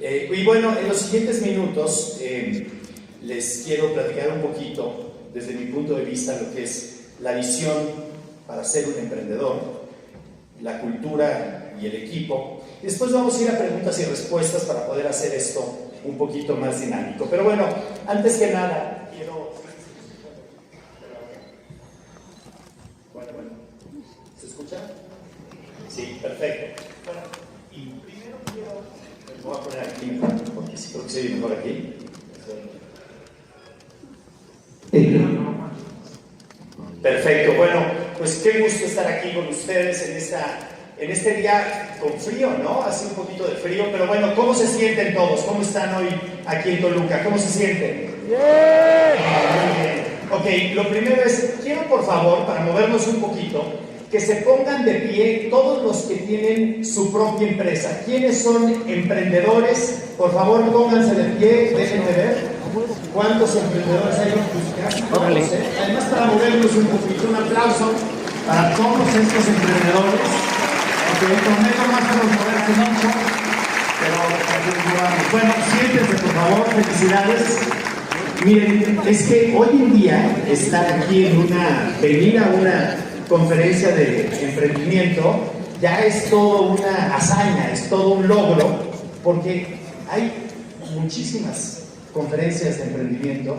Y bueno, en los siguientes minutos les quiero platicar un poquito, desde mi punto de vista, lo que es la visión para ser un emprendedor, la cultura y el equipo. Y después vamos a ir a preguntas y respuestas para poder hacer esto un poquito más dinámico. Pero bueno, antes que nada, quiero... Bueno, ¿se escucha? Sí, perfecto. Bueno, y primero quiero... Voy a poner aquí, porque sí creo que se ve mejor aquí. Perfecto, bueno, pues qué gusto estar aquí con ustedes en este día con frío, ¿no? Hace un poquito de frío, pero bueno, ¿cómo se sienten todos? ¿Cómo están hoy aquí en Toluca? ¿Cómo se sienten? ¡Bien! Muy bien. Ok, lo primero es, quiero por favor, para movernos un poquito, que se pongan de pie todos los que tienen su propia empresa. ¿Quiénes son emprendedores? Por favor, pónganse de pie, déjenme ver. ¿Cuántos emprendedores hay en tu casa? Además, para movernos un poquito, un aplauso para todos estos emprendedores. Ok, prometo más o menos moverse mucho, pero bueno, siéntense por favor, felicidades. Miren, es que hoy en día estar aquí venir a una conferencia de emprendimiento ya es todo una hazaña, es todo un logro, porque hay muchísimas conferencias de emprendimiento,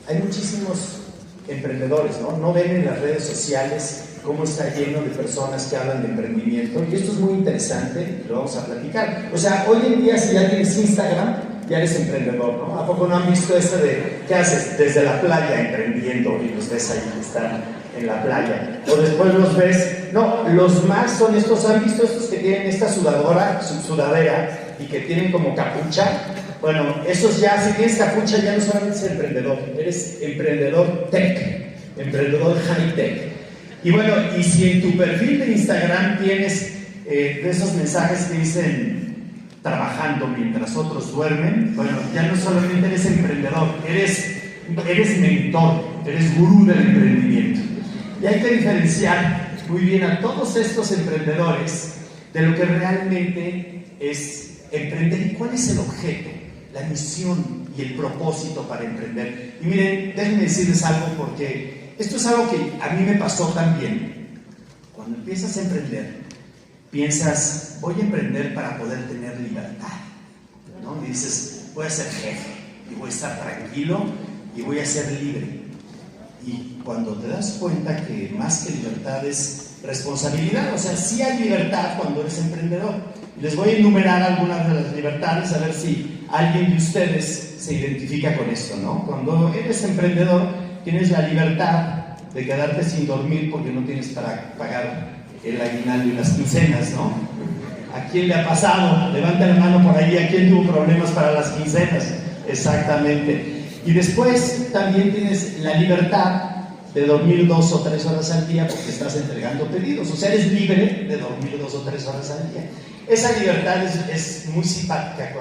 hay muchísimos emprendedores, ¿no? No ven en las redes sociales cómo está lleno de personas que hablan de emprendimiento, y esto es muy interesante, lo vamos a platicar. O sea, hoy en día si ya tienes Instagram, ya eres emprendedor, ¿no? ¿A poco no han visto esto de qué haces desde la playa emprendiendo y los ves ahí que están en la playa? O después los ves, no, los más son estos, ¿han visto estos que tienen esta sudadera y que tienen como capucha? Bueno, esos ya, si tienes capucha, ya no solamente eres emprendedor, eres emprendedor tech, emprendedor high tech. Y bueno, y si en tu perfil de Instagram tienes de esos mensajes que dicen trabajando mientras otros duermen, bueno, ya no solamente eres emprendedor, eres mentor, eres gurú del emprendimiento. Y hay que diferenciar muy bien a todos estos emprendedores de lo que realmente es emprender y cuál es el objeto, la misión y el propósito para emprender. Y miren, déjenme decirles algo, porque esto es algo que a mí me pasó también. Cuando empiezas a emprender, piensas, voy a emprender para poder tener libertad, ¿no? Y dices, voy a ser jefe y voy a estar tranquilo y voy a ser libre. Y cuando te das cuenta que más que libertad es responsabilidad, o sea, sí hay libertad cuando eres emprendedor. Y les voy a enumerar algunas de las libertades, a ver si alguien de ustedes se identifica con esto, ¿no? Cuando eres emprendedor, tienes la libertad de quedarte sin dormir porque no tienes para pagar el aguinaldo y las quincenas, ¿no? ¿A quién le ha pasado? Levanta la mano por ahí, ¿a quién tuvo problemas para las quincenas? Exactamente. Y después también tienes la libertad de dormir 2 o 3 horas al día porque estás entregando pedidos, o sea, eres libre de dormir 2 o 3 horas al día. Esa libertad es muy simpática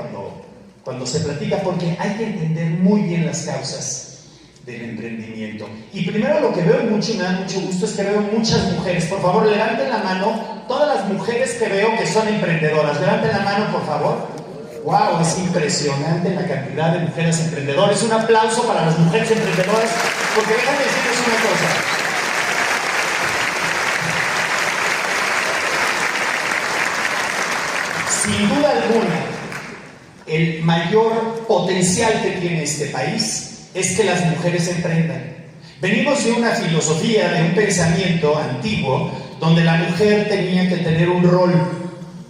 cuando se platica, porque hay que entender muy bien las causas del emprendimiento. Y primero lo que veo mucho, y me da mucho gusto, es que veo muchas mujeres. Por favor, levanten la mano todas las mujeres que veo que son emprendedoras. Levanten la mano, por favor. ¡Wow! Es impresionante la cantidad de mujeres emprendedoras. Un aplauso para las mujeres emprendedoras, porque déjame decirles una cosa. Sin duda alguna, el mayor potencial que tiene este país es que las mujeres emprendan. Venimos de una filosofía, de un pensamiento antiguo, donde la mujer tenía que tener un rol,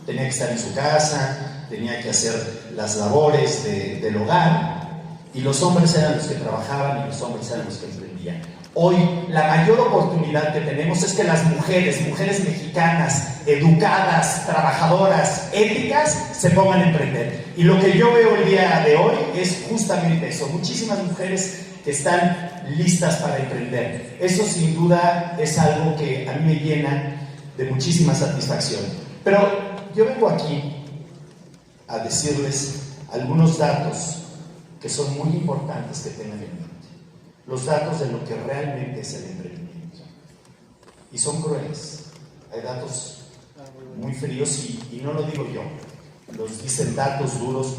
tenía que estar en su casa, tenía que hacer las labores del hogar, y los hombres eran los que trabajaban y los hombres eran los que emprendían. Hoy la mayor oportunidad que tenemos es que las mujeres mexicanas, educadas, trabajadoras, éticas, se pongan a emprender. Y lo que yo veo el día de hoy es justamente eso, muchísimas mujeres que están listas para emprender. Eso sin duda es algo que a mí me llena de muchísima satisfacción. Pero yo vengo aquí a decirles algunos datos que son muy importantes que tengan en mente. Los datos de lo que realmente es el emprendimiento. Y son crueles. Hay datos muy fríos y no lo digo yo. los dicen datos duros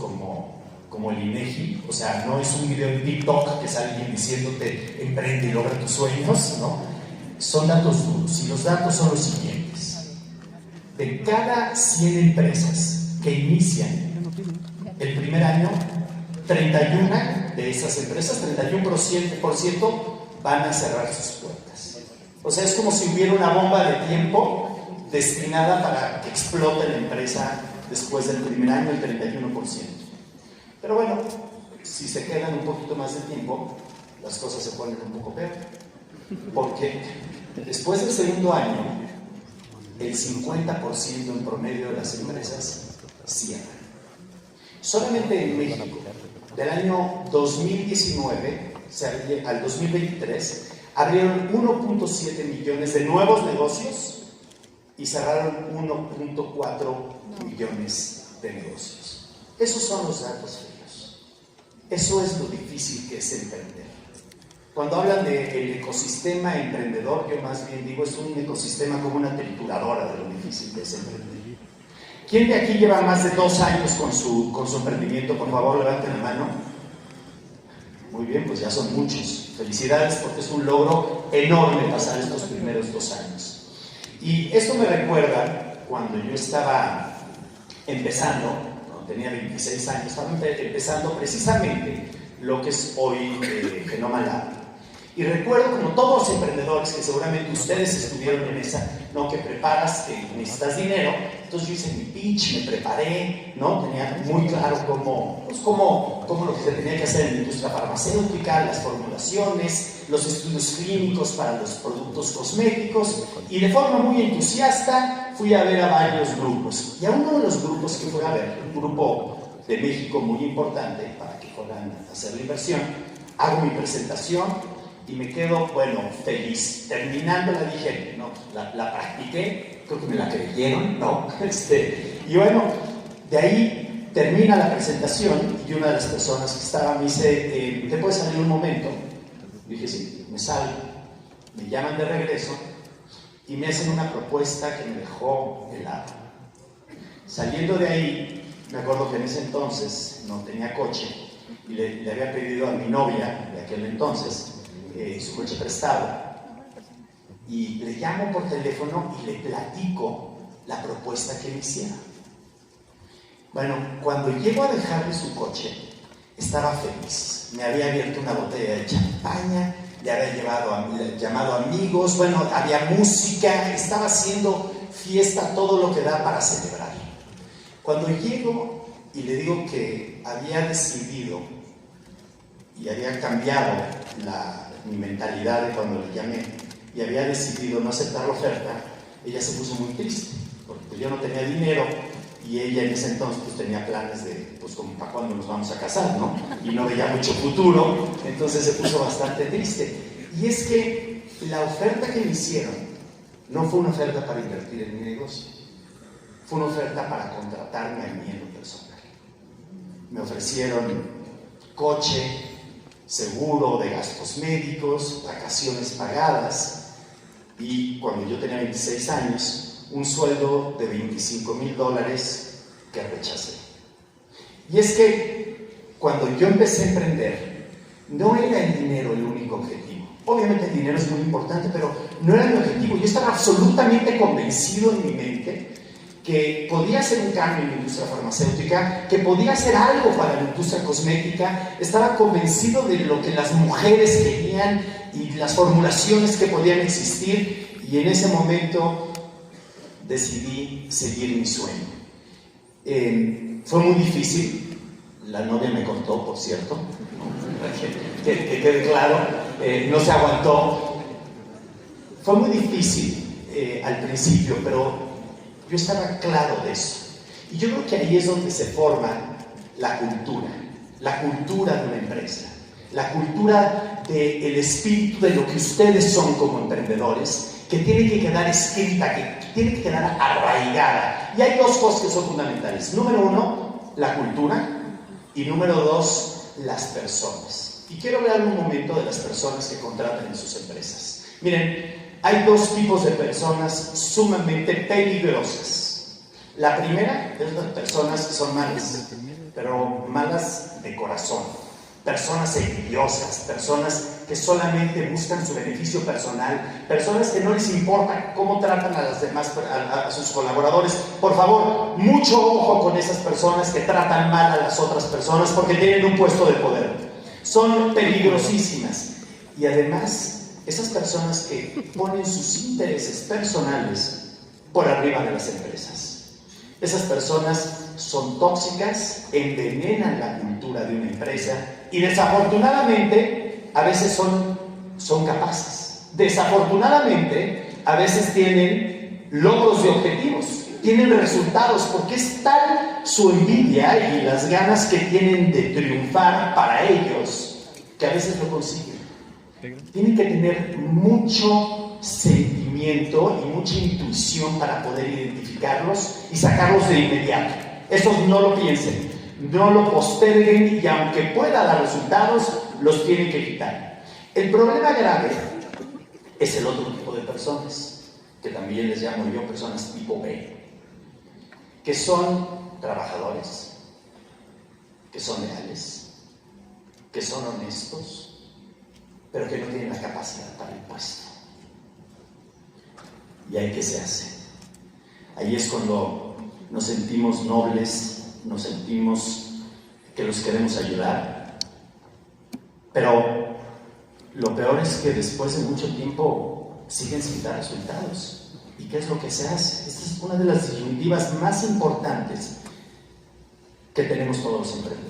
como el INEGI, o sea, no es un video en TikTok que sale alguien diciéndote emprende y logra tus sueños, ¿no? Son datos duros, y los datos son los siguientes. De cada 100 empresas que inician el primer año, 31 de esas empresas, 31% van a cerrar sus puertas. O sea, es como si hubiera una bomba de tiempo destinada para que explote la empresa después del primer año, el 31%. Pero bueno, si se quedan un poquito más de tiempo, las cosas se ponen un poco peor. Porque después del segundo año, el 50% en promedio de las empresas cierran. Solamente en México, del año 2019 al 2023, abrieron 1.7 millones de nuevos negocios y cerraron 1.4 millones de negocios. Esos son los datos fríos. Eso es lo difícil que es emprender. Cuando hablan del ecosistema emprendedor, yo más bien digo, es un ecosistema como una trituradora de lo difícil que es emprender. ¿Quién de aquí lleva más de 2 años con su emprendimiento? Por favor, levanten la mano. Muy bien, pues ya son muchos. Felicidades, porque es un logro enorme pasar estos primeros 2 años. Y esto me recuerda cuando yo estaba empezando, ¿no? Tenía 26 años, estaba empezando precisamente lo que es hoy Genoma Lab. Y recuerdo, como todos los emprendedores, que seguramente ustedes estuvieron en esa, ¿no? Que preparas, que necesitas dinero. Entonces yo hice mi pitch, me preparé, ¿no? Tenía muy claro cómo lo que se tenía que hacer en la industria farmacéutica, las formulaciones, los estudios clínicos para los productos cosméticos, y de forma muy entusiasta fui a ver a varios grupos. Y a uno de los grupos que fui a ver, un grupo de México muy importante, para que fueran a hacer la inversión, hago mi presentación y me quedo, bueno, feliz. Terminándola dije, no, la practiqué, creo que me la creyeron, ¿no? Y bueno, de ahí termina la presentación y una de las personas que estaba me dice, ¿te puedes salir un momento? Dije, sí, me salgo. Me llaman de regreso y me hacen una propuesta que me dejó helado. Saliendo de ahí, me acuerdo que en ese entonces no tenía coche y le había pedido a mi novia de aquel entonces su coche prestado, y le llamo por teléfono y le platico la propuesta que me hiciera. Bueno, cuando llego a dejarle su coche, estaba feliz. Me había abierto una botella de champaña, le había llamado amigos, bueno, había música, estaba haciendo fiesta, todo lo que da para celebrar. Cuando llego y le digo que había decidido y había cambiado mi mentalidad de cuando le llamé y había decidido no aceptar la oferta, ella se puso muy triste, porque yo no tenía dinero y ella en ese entonces pues tenía planes de, pues como para cuándo nos vamos a casar, ¿no? Y no veía mucho futuro, entonces se puso bastante triste. Y es que la oferta que me hicieron no fue una oferta para invertir en mi negocio, fue una oferta para contratarme a mí en lo personal. Me ofrecieron coche, seguro de gastos médicos, vacaciones pagadas, y cuando yo tenía 26 años, un sueldo de $25,000 que rechacé. Y es que cuando yo empecé a emprender, no era el dinero el único objetivo. Obviamente el dinero es muy importante, pero no era mi objetivo. Yo estaba absolutamente convencido en mi mente que podía hacer un cambio en la industria farmacéutica, que podía hacer algo para la industria cosmética. Estaba convencido de lo que las mujeres querían y las formulaciones que podían existir, y en ese momento decidí seguir mi sueño. Fue muy difícil, la novia me cortó, por cierto, que quede claro, no se aguantó. Fue muy difícil al principio, pero yo estaba claro de eso. Y yo creo que ahí es donde se forma la cultura de una empresa, la cultura del espíritu de lo que ustedes son como emprendedores, que tiene que quedar escrita, que tiene que quedar arraigada. Y hay 2 cosas que son fundamentales. Número 1, la cultura, y número 2, las personas. Y quiero hablar un momento de las personas que contratan en sus empresas. Miren, hay 2 tipos de personas sumamente peligrosas. La primera es las personas que son malas, pero malas de corazón. Personas envidiosas, personas que solamente buscan su beneficio personal, personas que no les importa cómo tratan a las demás, a sus colaboradores. Por favor, mucho ojo con esas personas que tratan mal a las otras personas porque tienen un puesto de poder. Son peligrosísimas. Y además, esas personas que ponen sus intereses personales por arriba de las empresas. Esas personas son tóxicas, envenenan la cultura de una empresa y desafortunadamente a veces son capaces. Desafortunadamente a veces tienen logros y objetivos, tienen resultados, porque es tal su envidia y las ganas que tienen de triunfar para ellos que a veces lo consiguen. Tienen que tener mucho sentimiento y mucha intuición para poder identificarlos y sacarlos de inmediato. Estos no lo piensen, no lo posterguen y aunque pueda dar resultados, los tienen que quitar. El problema grave es el otro tipo de personas, que también les llamo yo personas tipo B, que son trabajadores, que son leales, que son honestos, pero que no tienen la capacidad para el puesto. ¿Y ahí qué se hace? Ahí es cuando nos sentimos nobles, nos sentimos que los queremos ayudar, pero lo peor es que después de mucho tiempo siguen sin dar resultados. ¿Y qué es lo que se hace? Esta es una de las disyuntivas más importantes que tenemos todos los emprendedores.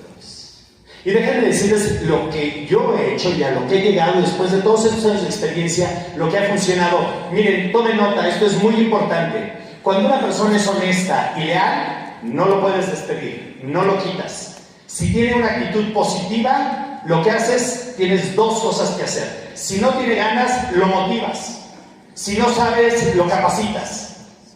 Y déjenme decirles lo que yo he hecho y a lo que he llegado después de todos estos años de experiencia, lo que ha funcionado. Miren, tomen nota, esto es muy importante. Cuando una persona es honesta y leal, no lo puedes despedir, no lo quitas. Si tiene una actitud positiva, lo que haces, tienes dos cosas que hacer. Si no tiene ganas, lo motivas. Si no sabes, lo capacitas.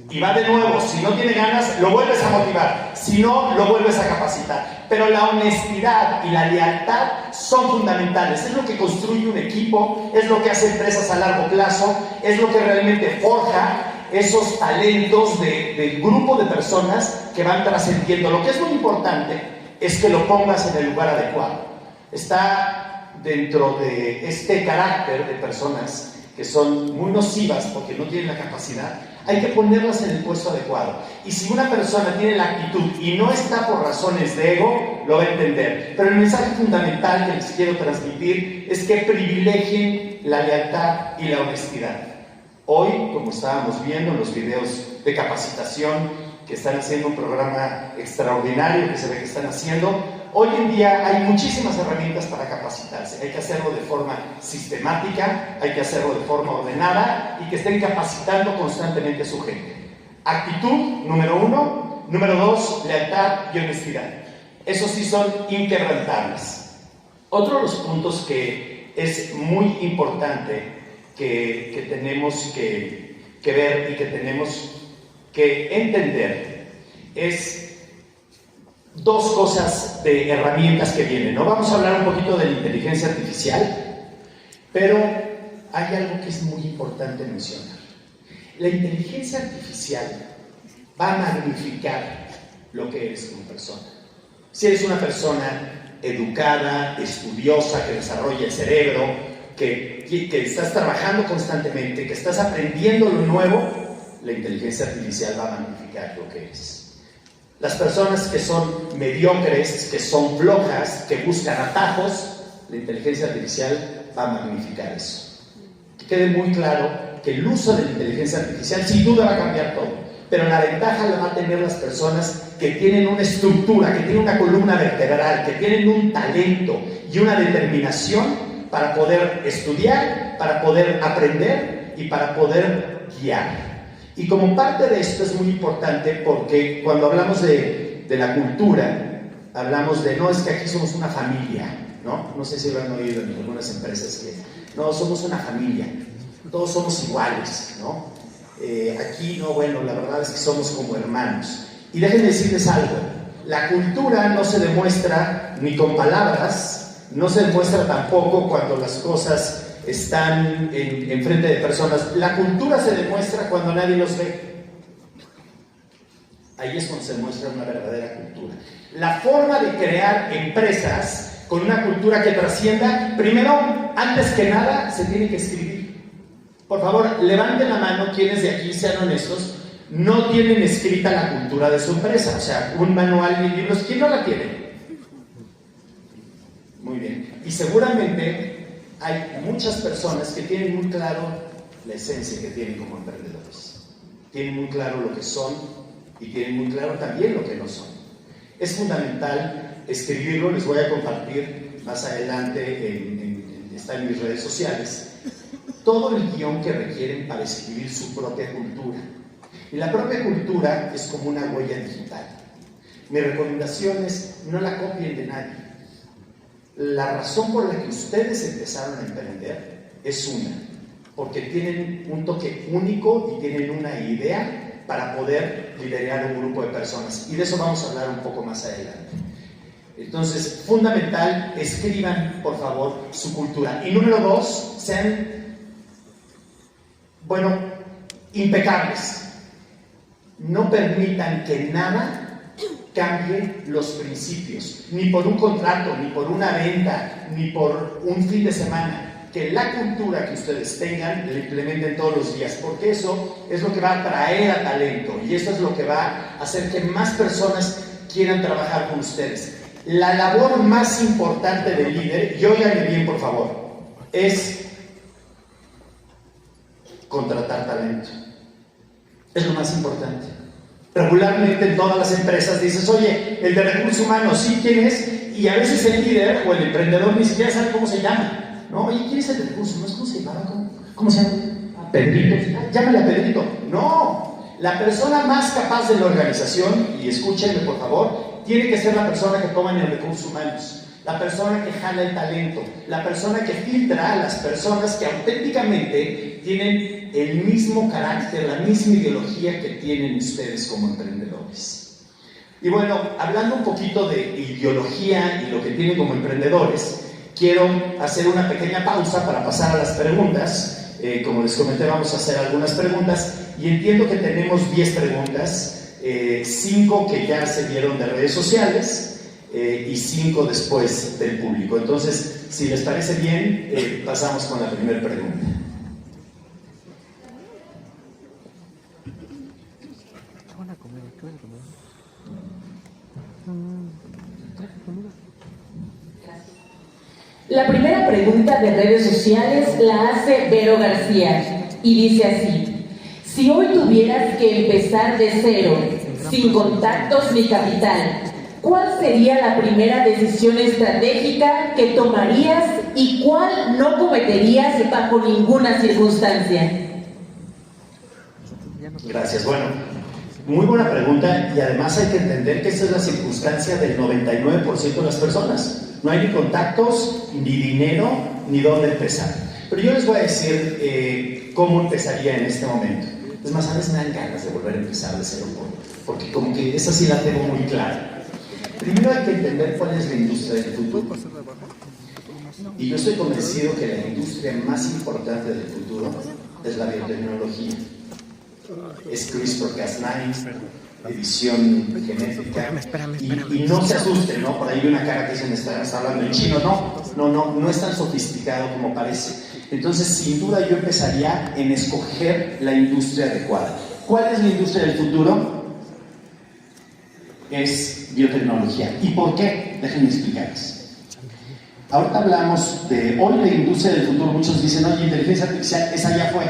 Y va de nuevo, si no tiene ganas, lo vuelves a motivar. Si no, lo vuelves a capacitar. Pero la honestidad y la lealtad son fundamentales. Es lo que construye un equipo, es lo que hace empresas a largo plazo, es lo que realmente forja esos talentos del grupo de personas que van trascendiendo. Lo que es muy importante es que lo pongas en el lugar adecuado. Está dentro de este carácter de personas que son muy nocivas porque no tienen la capacidad, hay que ponerlas en el puesto adecuado. Y si una persona tiene la actitud y no está por razones de ego, lo va a entender. Pero el mensaje fundamental que les quiero transmitir es que privilegien la lealtad y la honestidad. Hoy, como estábamos viendo en los videos de capacitación, que están haciendo un programa extraordinario que se ve que están haciendo, hoy en día hay muchísimas herramientas para capacitarse. Hay que hacerlo de forma sistemática, hay que hacerlo de forma ordenada y que estén capacitando constantemente a su gente. Actitud, número 1. Número 2, lealtad y honestidad. Esos sí son inquebrantables. Otro de los puntos que es muy importante que tenemos que ver y que tenemos que entender es dos cosas de herramientas que vienen, ¿no? Vamos a hablar un poquito de la inteligencia artificial, pero hay algo que es muy importante mencionar. La inteligencia artificial va a magnificar lo que eres como persona. Si eres una persona educada, estudiosa, que desarrolla el cerebro, que estás trabajando constantemente, que estás aprendiendo lo nuevo, la inteligencia artificial va a magnificar lo que eres. Las personas que son mediocres, que son flojas, que buscan atajos, la inteligencia artificial va a magnificar eso. Que quede muy claro que el uso de la inteligencia artificial sin duda va a cambiar todo, pero la ventaja la van a tener las personas que tienen una estructura, que tienen una columna vertebral, que tienen un talento y una determinación para poder estudiar, para poder aprender y para poder guiar. Y como parte de esto es muy importante porque cuando hablamos de la cultura, hablamos de, no, es que aquí somos una familia, ¿no? No sé si lo han oído en algunas empresas que, no, somos una familia, todos somos iguales, ¿no? Aquí, no, bueno, la verdad es que somos como hermanos. Y déjenme decirles algo, la cultura no se demuestra ni con palabras, no se demuestra tampoco cuando las cosas están en frente de personas. La cultura se demuestra cuando nadie los ve. ahí es cuando se muestra una verdadera cultura. La forma de crear empresas con una cultura que trascienda, primero, antes que nada, se tiene que escribir. Por favor, levanten la mano quienes de aquí, sean honestos, no tienen escrita la cultura de su empresa, o sea, un manual de libros. ¿Quién no la tiene? Muy bien. Y seguramente hay muchas personas que tienen muy claro la esencia que tienen como emprendedores. Tienen muy claro lo que son y tienen muy claro también lo que no son. Es fundamental escribirlo, les voy a compartir más adelante, está en mis redes sociales, todo el guión que requieren para escribir su propia cultura. Y la propia cultura es como una huella digital. Mi recomendación es no la copien de nadie. La razón por la que ustedes empezaron a emprender es una, porque tienen un toque único y tienen una idea para poder liderar un grupo de personas. Y de eso vamos a hablar un poco más adelante. Entonces, fundamental, escriban, por favor, su cultura. Y número 2, sean, impecables. No permitan que nada cambie los principios, ni por un contrato, ni por una venta, ni por un fin de semana. Que la cultura que ustedes tengan la implementen todos los días, porque eso es lo que va a atraer a talento y eso es lo que va a hacer que más personas quieran trabajar con ustedes. La labor más importante del líder, y óiganme bien por favor, es contratar talento. Es lo más importante. Regularmente en todas las empresas dices, oye, el de recursos humanos, sí, ¿quién es? Y a veces el líder o el emprendedor ni siquiera sabe cómo se llama. No, oye, ¿quién es el de recursos humanos? ¿Cómo se llamaba? ¿Cómo se llama? Pedrito. Llámale a Pedrito. No, la persona más capaz de la organización, y escúchenme por favor, tiene que ser la persona que toma en el recursos humanos, la persona que jala el talento, la persona que filtra a las personas que auténticamente tienen el mismo carácter, la misma ideología que tienen ustedes como emprendedores. Y bueno, hablando un poquito de ideología y lo que tienen como emprendedores, quiero hacer una pequeña pausa para pasar a las preguntas. Como les comenté, vamos a hacer algunas preguntas y entiendo que tenemos 10 preguntas, 5 que ya se dieron de redes sociales y 5 después del público. Entonces, si les parece bien, pasamos con la primera pregunta. La primera pregunta de redes sociales la hace Vero García y dice así: si hoy tuvieras que empezar de cero, sin contactos ni capital, ¿cuál sería la primera decisión estratégica que tomarías y cuál no cometerías bajo ninguna circunstancia? Gracias. Bueno, muy buena pregunta y además hay que entender que esa es la circunstancia del 99% de las personas. No hay ni contactos, ni dinero, ni dónde empezar. Pero yo les voy a decir cómo empezaría en este momento. Es más, a veces me dan ganas de volver a empezar de cero, porque como que esa sí la tengo muy clara. Primero hay que entender cuál es la industria del futuro. Y yo estoy convencido que la industria más importante del futuro es la biotecnología. Es CRISPR-Cas9, edición genética. Y no se asusten, ¿no? Por ahí hay una cara que se me está hablando en chino. No es tan sofisticado como parece. Entonces, sin duda, yo empezaría en escoger la industria adecuada. ¿Cuál es la industria del futuro? Es biotecnología. ¿Y por qué? Déjenme explicarles. Ahorita hablamos de hoy la industria del futuro. Muchos dicen, oye, inteligencia artificial, esa ya fue.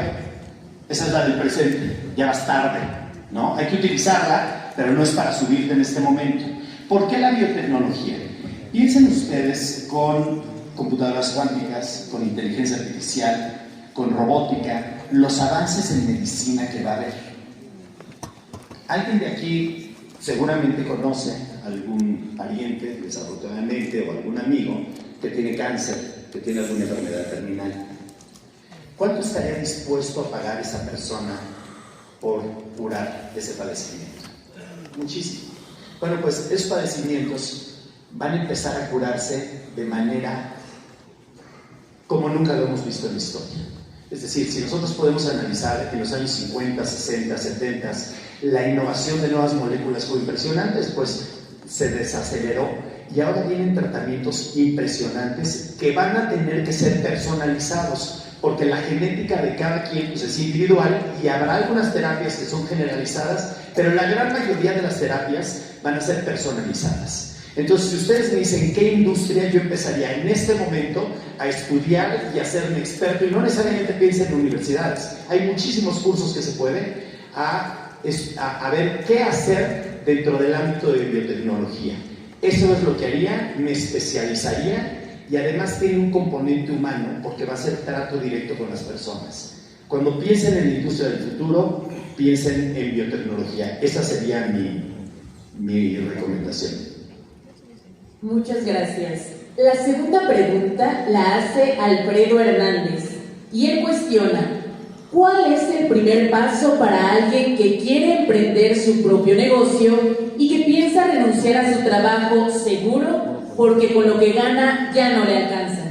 Esa es la del presente. Ya vas tarde, ¿no? Hay que utilizarla, pero no es para subirte en este momento. ¿Por qué la biotecnología? Piensen ustedes con computadoras cuánticas, con inteligencia artificial, con robótica, los avances en medicina que va a haber. Alguien de aquí seguramente conoce algún pariente, desafortunadamente, o algún amigo que tiene cáncer, que tiene alguna enfermedad terminal. ¿Cuánto estaría dispuesto a pagar esa persona por curar ese padecimiento? Muchísimo. Bueno, pues esos padecimientos van a empezar a curarse de manera como nunca lo hemos visto en la historia. Es decir, si nosotros podemos analizar en los años 50, 60, 70, la innovación de nuevas moléculas fue impresionante, después se desaceleró y ahora vienen tratamientos impresionantes que van a tener que ser personalizados, porque la genética de cada quien pues, es individual y habrá algunas terapias que son generalizadas, pero la gran mayoría de las terapias van a ser personalizadas. Entonces, si ustedes me dicen qué industria, yo empezaría en este momento a estudiar y a hacerme experto, y no necesariamente piensen en universidades, hay muchísimos cursos que se pueden, a ver qué hacer dentro del ámbito de biotecnología. Eso es lo que haría, me especializaría, y además tiene un componente humano porque va a ser trato directo con las personas. Cuando piensen en la industria del futuro, piensen en biotecnología. Esa sería mi recomendación. Muchas gracias. La segunda pregunta la hace Alfredo Hernández y él cuestiona: ¿cuál es el primer paso para alguien que quiere emprender su propio negocio y que piensa renunciar a su trabajo seguro porque con lo que gana ya no le alcanza?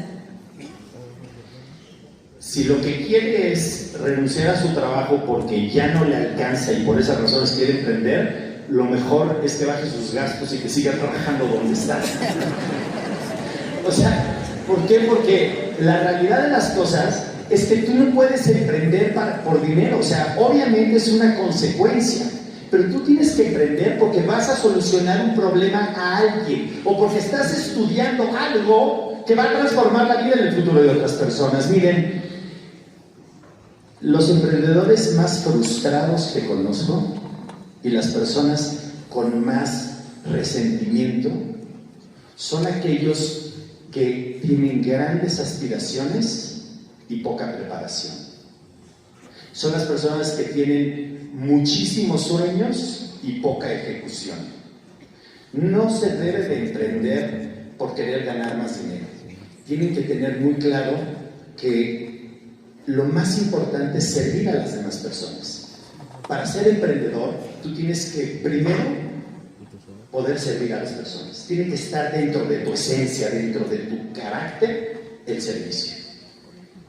Si lo que quiere es renunciar a su trabajo porque ya no le alcanza y por esas razones quiere emprender, lo mejor es que baje sus gastos y que siga trabajando donde está. O sea, ¿por qué? Porque la realidad de las cosas es que tú no puedes emprender por dinero. O sea, obviamente es una consecuencia, pero tú tienes que emprender porque vas a solucionar un problema a alguien o porque estás estudiando algo que va a transformar la vida en el futuro de otras personas. Miren, los emprendedores más frustrados que conozco y las personas con más resentimiento son aquellos que tienen grandes aspiraciones y poca preparación. Son las personas que tienen muchísimos sueños y poca ejecución. No se debe de emprender por querer ganar más dinero. Tienen que tener muy claro que lo más importante es servir a las demás personas. Para ser emprendedor, tú tienes que primero poder servir a las personas. Tiene que estar dentro de tu esencia, dentro de tu carácter, el servicio.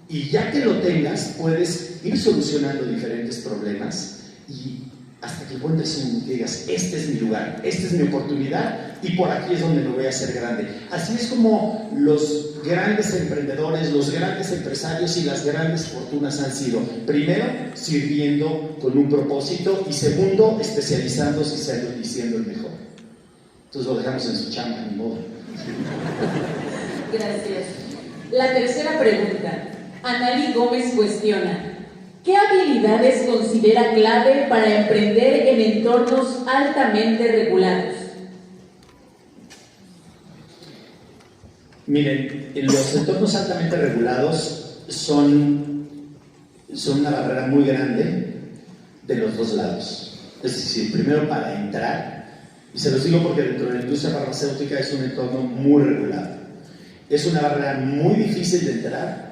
Y ya que lo tengas, puedes ir solucionando diferentes problemas y hasta que encuentres un que digas, este es mi lugar, esta es mi oportunidad y por aquí es donde me voy a hacer grande. Así es como los grandes emprendedores, los grandes empresarios y las grandes fortunas han sido. Primero, sirviendo con un propósito y segundo, especializándose y siendo el mejor. Entonces lo dejamos en su chamba, ni modo. Gracias. La tercera pregunta. Analí Gómez cuestiona: ¿qué habilidades considera clave para emprender en entornos altamente regulados? Miren, los entornos altamente regulados son una barrera muy grande de los dos lados. Es decir, primero para entrar, y se los digo porque dentro de la industria farmacéutica es un entorno muy regulado. Es una barrera muy difícil de entrar,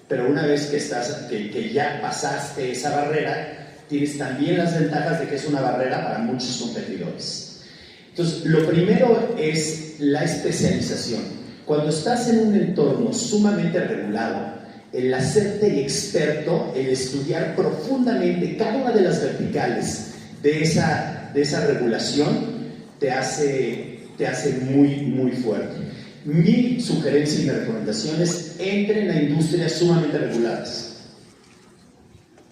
pero una vez que ya pasaste esa barrera, tienes también las ventajas de que es una barrera para muchos competidores. Entonces, lo primero es la especialización. Cuando estás en un entorno sumamente regulado, el hacerte experto, el estudiar profundamente cada una de las verticales de esa regulación, te hace muy, muy fuerte. Mi sugerencia y mi recomendación es: entren a industrias sumamente reguladas.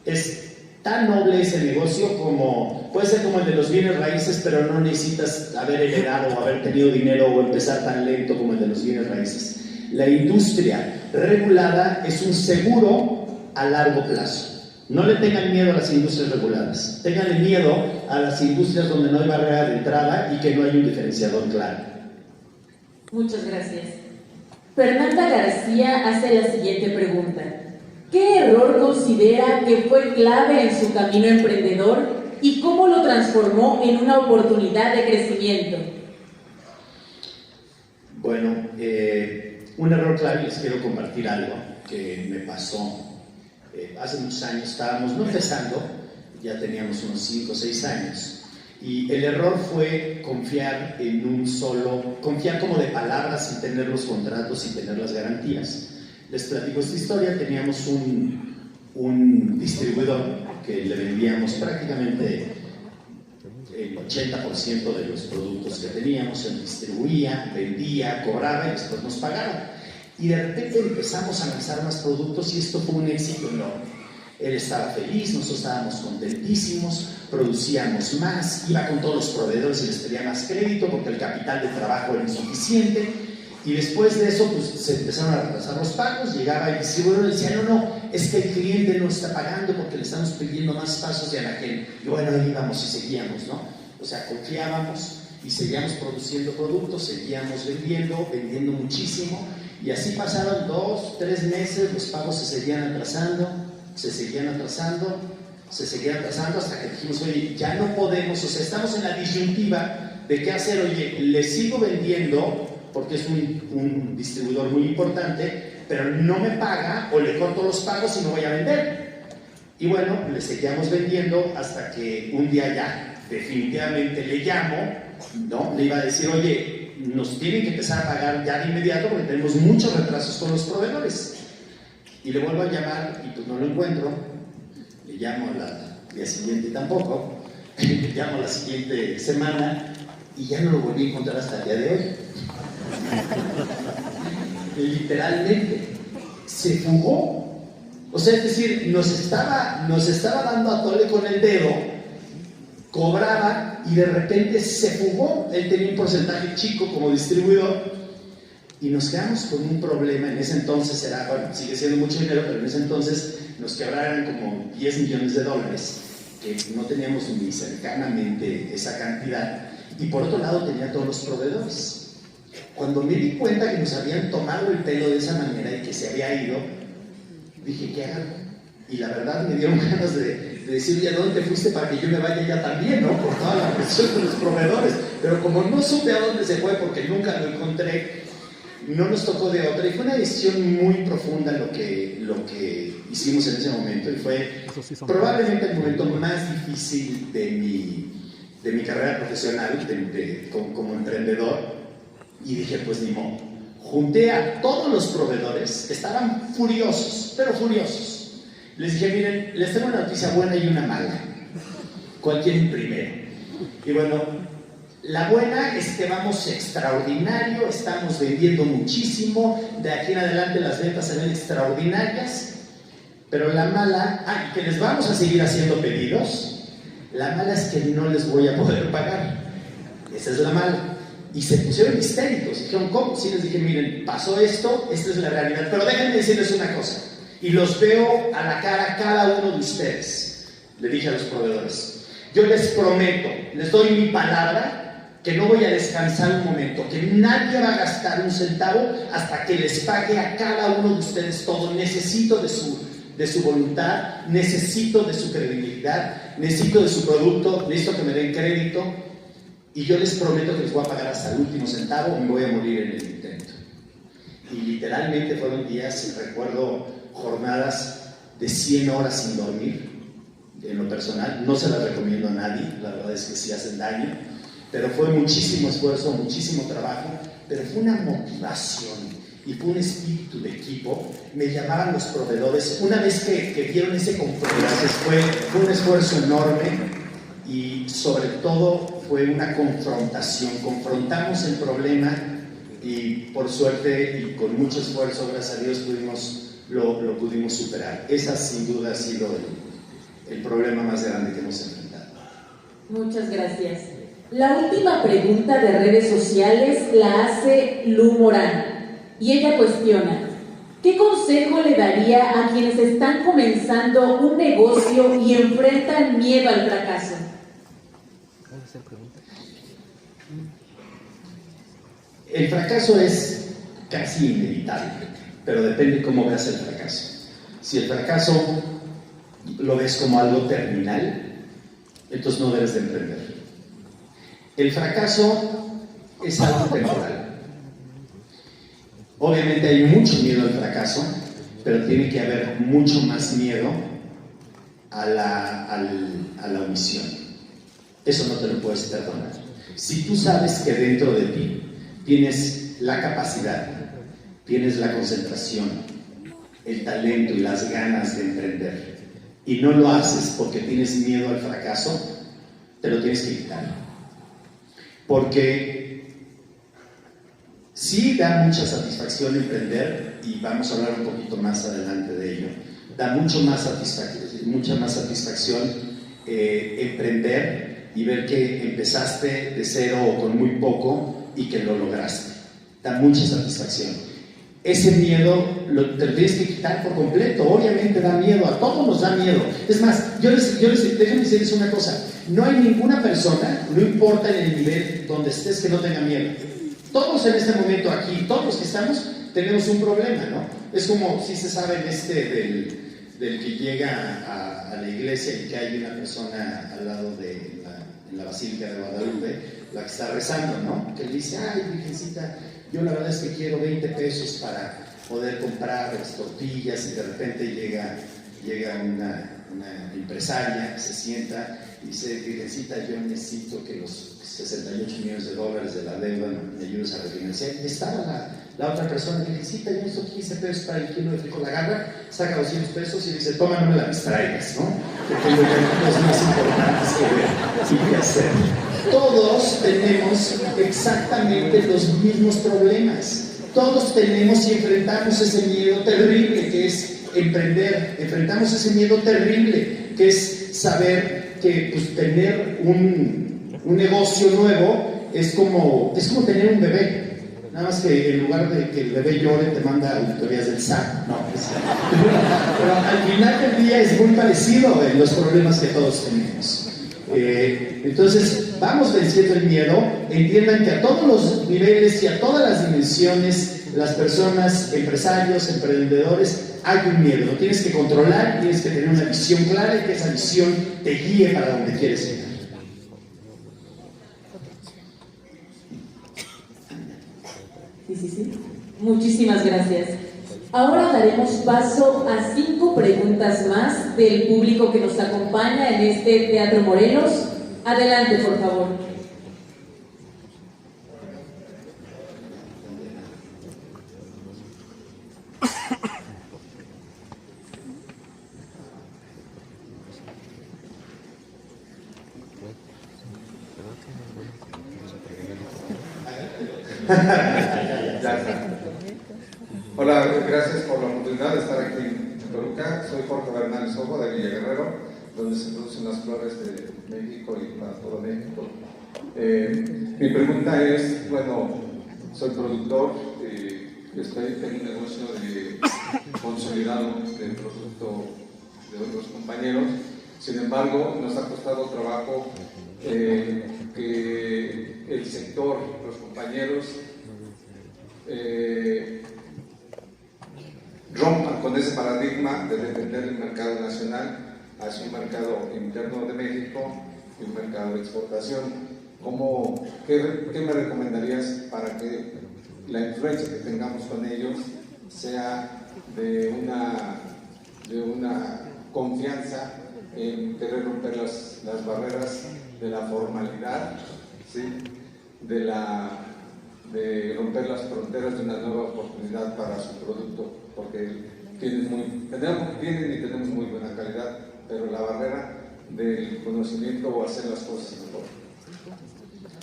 Es tan noble ese negocio como puede ser como el de los bienes raíces, pero no necesitas haber heredado o haber tenido dinero o empezar tan lento como el de los bienes raíces. La industria regulada es un seguro a largo plazo. No le tengan miedo a las industrias reguladas, tenganle miedo a las industrias donde no hay barrera de entrada y que no hay un diferenciador claro. Muchas gracias. Fernanda García hace la siguiente pregunta: ¿qué error considera que fue clave en su camino emprendedor y cómo lo transformó en una oportunidad de crecimiento? Bueno, un error clave, les quiero compartir algo que me pasó. Hace muchos años estábamos no empezando, ya teníamos unos 5 o 6 años. Y el error fue confiar como de palabras sin tener los contratos, sin tener las garantías. Les platico esta historia. Teníamos un distribuidor que le vendíamos prácticamente el 80% de los productos que teníamos, se distribuía, vendía, cobraba y después nos pagaba. Y de repente empezamos a lanzar más productos y esto fue un éxito enorme. Él estaba feliz, nosotros estábamos contentísimos, producíamos más, iba con todos los proveedores y les pedía más crédito porque el capital de trabajo era insuficiente. Y después de eso, pues se empezaron a retrasar los pagos, llegaba el distribuidor y decía, no, es que el cliente no está pagando porque le estamos pidiendo más pasos de anaquel. Y bueno, ahí íbamos y seguíamos, ¿no? O sea, confiábamos y seguíamos produciendo productos, seguíamos vendiendo muchísimo. Y así pasaron 2, 3 meses, los pagos se seguían atrasando hasta que dijimos, oye, ya no podemos, o sea, estamos en la disyuntiva de qué hacer. Oye, le sigo vendiendo porque es un distribuidor muy importante, pero no me paga, o le corto los pagos y no voy a vender. Y bueno, le seguíamos vendiendo hasta que un día ya definitivamente le llamo, ¿no? Le iba a decir, oye, nos tienen que empezar a pagar ya de inmediato porque tenemos muchos retrasos con los proveedores. Y le vuelvo a llamar y pues no lo encuentro. Le llamo al día siguiente y tampoco. Le llamo la siguiente semana y ya no lo volví a encontrar hasta el día de hoy. Literalmente se fugó. O sea, es decir, nos estaba dando a tole con el dedo, cobraba y de repente se fugó. Él tenía un porcentaje chico como distribuidor y nos quedamos con un problema. En ese entonces era, bueno, sigue siendo mucho dinero, pero en ese entonces nos quebraron como $10 millones, que no teníamos ni cercanamente esa cantidad. Y por otro lado tenía todos los proveedores. Cuando me di cuenta que nos habían tomado el pelo de esa manera y que se había ido, dije, ¿qué hago? Y la verdad me dieron ganas de decir, ¿ya dónde te fuiste para que yo me vaya ya también, ¿no? Por toda la presión de los proveedores. Pero como no supe a dónde se fue porque nunca lo encontré, no nos tocó de otra. Y fue una decisión muy profunda lo que hicimos en ese momento. Y fue probablemente el momento más difícil de mi carrera profesional como emprendedor. Y dije, pues ni modo. Junté a todos los proveedores, estaban furiosos, pero furiosos. Les dije, miren, les tengo una noticia buena y una mala. ¿Cuál quieren primero? Y bueno, la buena es que vamos extraordinario, estamos vendiendo muchísimo, de aquí en adelante las ventas se ven extraordinarias. Pero la mala, que les vamos a seguir haciendo pedidos. La mala es que no les voy a poder pagar. Esa es la mala. Y se pusieron histéricos. Dijeron, ¿cómo? Sí, les dije, miren, pasó esto, esta es la realidad. Pero déjenme decirles una cosa. Y los veo a la cara cada uno de ustedes. Le dije a los proveedores, yo les prometo, les doy mi palabra, que no voy a descansar un momento, que nadie va a gastar un centavo hasta que les pague a cada uno de ustedes todo. Necesito de su voluntad, necesito de su credibilidad, necesito de su producto, necesito que me den crédito. Y yo les prometo que les voy a pagar hasta el último centavo o me voy a morir en el intento. Y literalmente fueron días, recuerdo jornadas de 100 horas sin dormir. En lo personal, no se las recomiendo a nadie, la verdad es que sí hacen daño, pero fue muchísimo esfuerzo, muchísimo trabajo, pero fue una motivación y fue un espíritu de equipo. Me llamaban los proveedores, una vez que vieron ese compromiso, fue un esfuerzo enorme. Y sobre todo fue una confrontación. Confrontamos el problema y por suerte y con mucho esfuerzo, gracias a Dios, lo pudimos superar. Esa sin duda ha sido el problema más grande que hemos enfrentado. Muchas gracias. La última pregunta de redes sociales la hace Lu Morán y ella cuestiona: ¿qué consejo le daría a quienes están comenzando un negocio y enfrentan miedo al fracaso? El fracaso es casi inevitable, pero depende cómo veas el fracaso. Si el fracaso lo ves como algo terminal, entonces no debes de emprender. El fracaso es algo temporal. Obviamente hay mucho miedo al fracaso, pero tiene que haber mucho más miedo a la omisión. Eso no te lo puedes perdonar. Si tú sabes que dentro de ti tienes la capacidad, tienes la concentración, el talento y las ganas de emprender, y no lo haces porque tienes miedo al fracaso, te lo tienes que quitar. Porque sí da mucha satisfacción emprender, y vamos a hablar un poquito más adelante de ello. Da mucha más satisfacción emprender y ver que empezaste de cero o con muy poco y que lo lograste. Da mucha satisfacción. Ese miedo te lo tienes que quitar por completo. Obviamente da miedo, a todos nos da miedo. Es más, déjenme decirles una cosa: no hay ninguna persona, no importa en el nivel donde estés, que no tenga miedo. Todos en este momento aquí, todos los que estamos, tenemos un problema, ¿no? Es como si se sabe del que llega a la iglesia y que hay una persona al lado de en la Basílica de Guadalupe, la que está rezando, ¿no? Que le dice: ay, Virgencita, yo la verdad es que quiero 20 pesos para poder comprar las tortillas, y de repente llega una empresaria que se sienta y dice: Virgencita, yo necesito que los 68 millones de dólares de la deuda me ayudes a refinanciar. Y estaba la otra persona: Virgencita, yo necesito 15 pesos para el kilo de frijol. La agarra, saca 200 pesos y dice: toma, no me la distraigas, ¿no? Que tengo cosas más importantes que ver y que hacer. Todos tenemos exactamente los mismos problemas. Todos tenemos y enfrentamos ese miedo terrible que es emprender. Enfrentamos ese miedo terrible que es saber que pues, tener un negocio nuevo es como tener un bebé. Nada más que en lugar de que el bebé llore, te manda auditorías del SAT. No, pues, pero al final del día es muy parecido en los problemas que todos tenemos. Entonces, vamos venciendo el miedo. Entiendan que a todos los niveles y a todas las dimensiones, las personas, empresarios, emprendedores, hay un miedo. Lo tienes que controlar, tienes que tener una visión clara y que esa visión te guíe para donde quieres llegar. Sí. Muchísimas gracias. Ahora daremos paso a 5 preguntas más del público que nos acompaña en este Teatro Morelos. Adelante, por favor. Hola, gracias por la oportunidad de estar aquí en Toluca. Soy Jorge Bernal Sojo de Villa Guerrero, donde se producen las flores de México y para todo México. Mi pregunta es, bueno, soy productor, estoy en un negocio consolidado del producto de otros compañeros. Sin embargo, nos ha costado trabajo que el sector, los compañeros, rompan con ese paradigma de depender del mercado nacional hacia un mercado interno de México y un mercado de exportación. ¿Qué me recomendarías para que la influencia que tengamos con ellos sea de una confianza en querer romper las barreras de la formalidad, ¿sí? de romper las fronteras de una nueva oportunidad para su producto, porque tienen y tenemos muy buena calidad, pero la barrera del conocimiento o hacer las cosas mejor.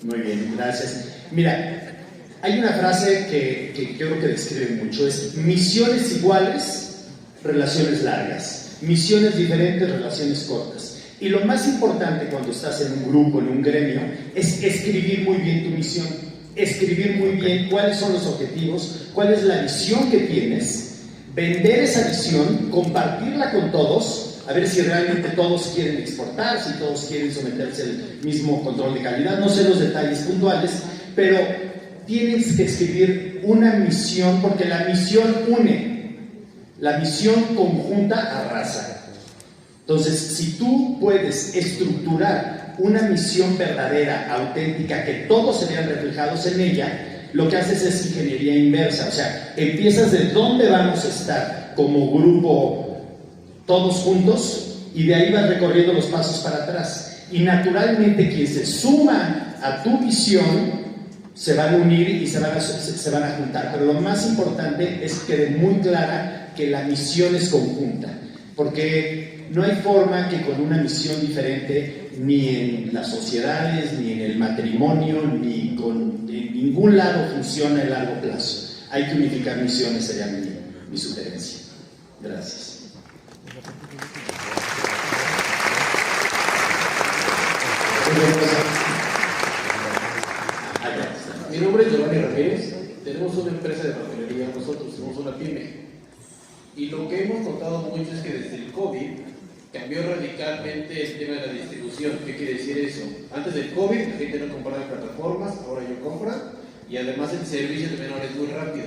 Muy bien, gracias. Mira, hay una frase que yo creo que describe mucho: es misiones iguales, relaciones largas; misiones diferentes, relaciones cortas. Y lo más importante cuando estás en un grupo, en un gremio, es escribir muy bien tu misión, escribir muy bien cuáles son los objetivos, cuál es la visión que tienes, vender esa visión, compartirla con todos, a ver si realmente todos quieren exportar, si todos quieren someterse al mismo control de calidad. No sé los detalles puntuales, pero tienes que escribir una misión, porque la misión une, la misión conjunta arrasa. Entonces, si tú puedes estructurar una misión verdadera, auténtica, que todos se vean reflejados en ella, lo que haces es ingeniería inversa. O sea, empiezas de dónde vamos a estar como grupo todos juntos, y de ahí vas recorriendo los pasos para atrás. Y naturalmente quien se suma a tu visión se van a unir y se van a juntar. Pero lo más importante es que quede muy clara que la misión es conjunta, porque no hay forma que con una misión diferente, ni en las sociedades, ni en el matrimonio, ni en ningún lado funciona a largo plazo. Hay que unificar misiones, sería mi sugerencia. Gracias. Mi nombre es Giovanni Ramírez. Tenemos una empresa de papelería, nosotros somos una pyme. Y lo que hemos notado mucho es que desde el COVID cambió radicalmente el tema de la distribución. ¿Qué quiere decir eso? Antes del COVID la gente no compraba en plataformas, ahora ya compra, y además el servicio también ahora es muy rápido.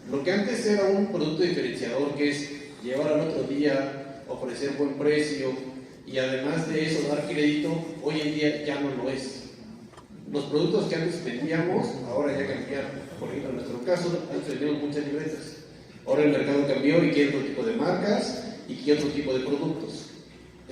Lo que antes era un producto diferenciador, que es llevar al otro día, ofrecer buen precio y además de eso dar crédito, hoy en día ya no lo es. Los productos que antes vendíamos ahora ya cambiaron. Por ejemplo, en nuestro caso antes vendíamos muchas libretas. Ahora el mercado cambió y quiere otro tipo de marcas y quiere otro tipo de productos.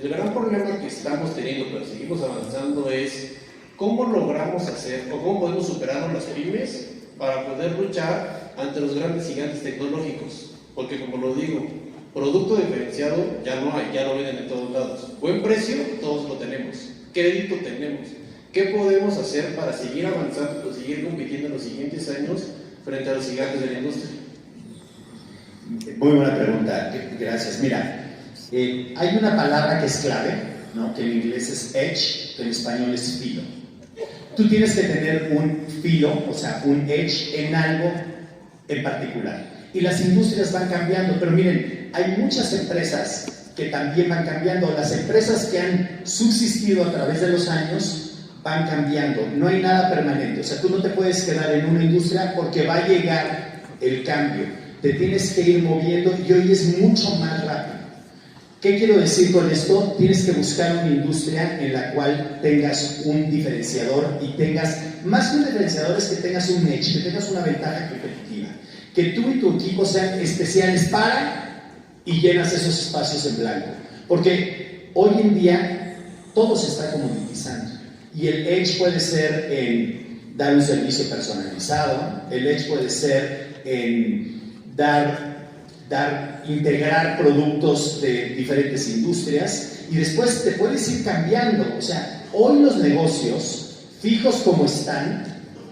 El gran problema que estamos teniendo, pero seguimos avanzando, es cómo logramos hacer o cómo podemos superar las pymes para poder luchar ante los grandes gigantes tecnológicos. Porque como lo digo, producto diferenciado ya no hay, ya lo venden en todos lados. Buen precio, todos lo tenemos. Crédito tenemos. ¿Qué podemos hacer para seguir avanzando o seguir compitiendo en los siguientes años frente a los gigantes de la industria? Muy buena pregunta, gracias. Mira, hay una palabra que es clave, ¿no? Que en inglés es edge, que en español es filo. Tú tienes que tener un filo, o sea, un edge en algo en particular. Y las industrias van cambiando, pero miren, hay muchas empresas que también van cambiando. Las empresas que han subsistido a través de los años van cambiando, no hay nada permanente. O sea, tú no te puedes quedar en una industria porque va a llegar el cambio. Te tienes que ir moviendo y hoy es mucho más rápido. ¿Qué quiero decir con esto? Tienes que buscar una industria en la cual tengas un diferenciador y tengas, más que un diferenciador, es que tengas un edge, que tengas una ventaja competitiva. Que tú y tu equipo sean especiales para y llenas esos espacios en blanco. Porque hoy en día todo se está comoditizando. Y el edge puede ser en dar un servicio personalizado, el edge puede ser en integrar productos de diferentes industrias y después te puedes ir cambiando. O sea, hoy los negocios fijos como están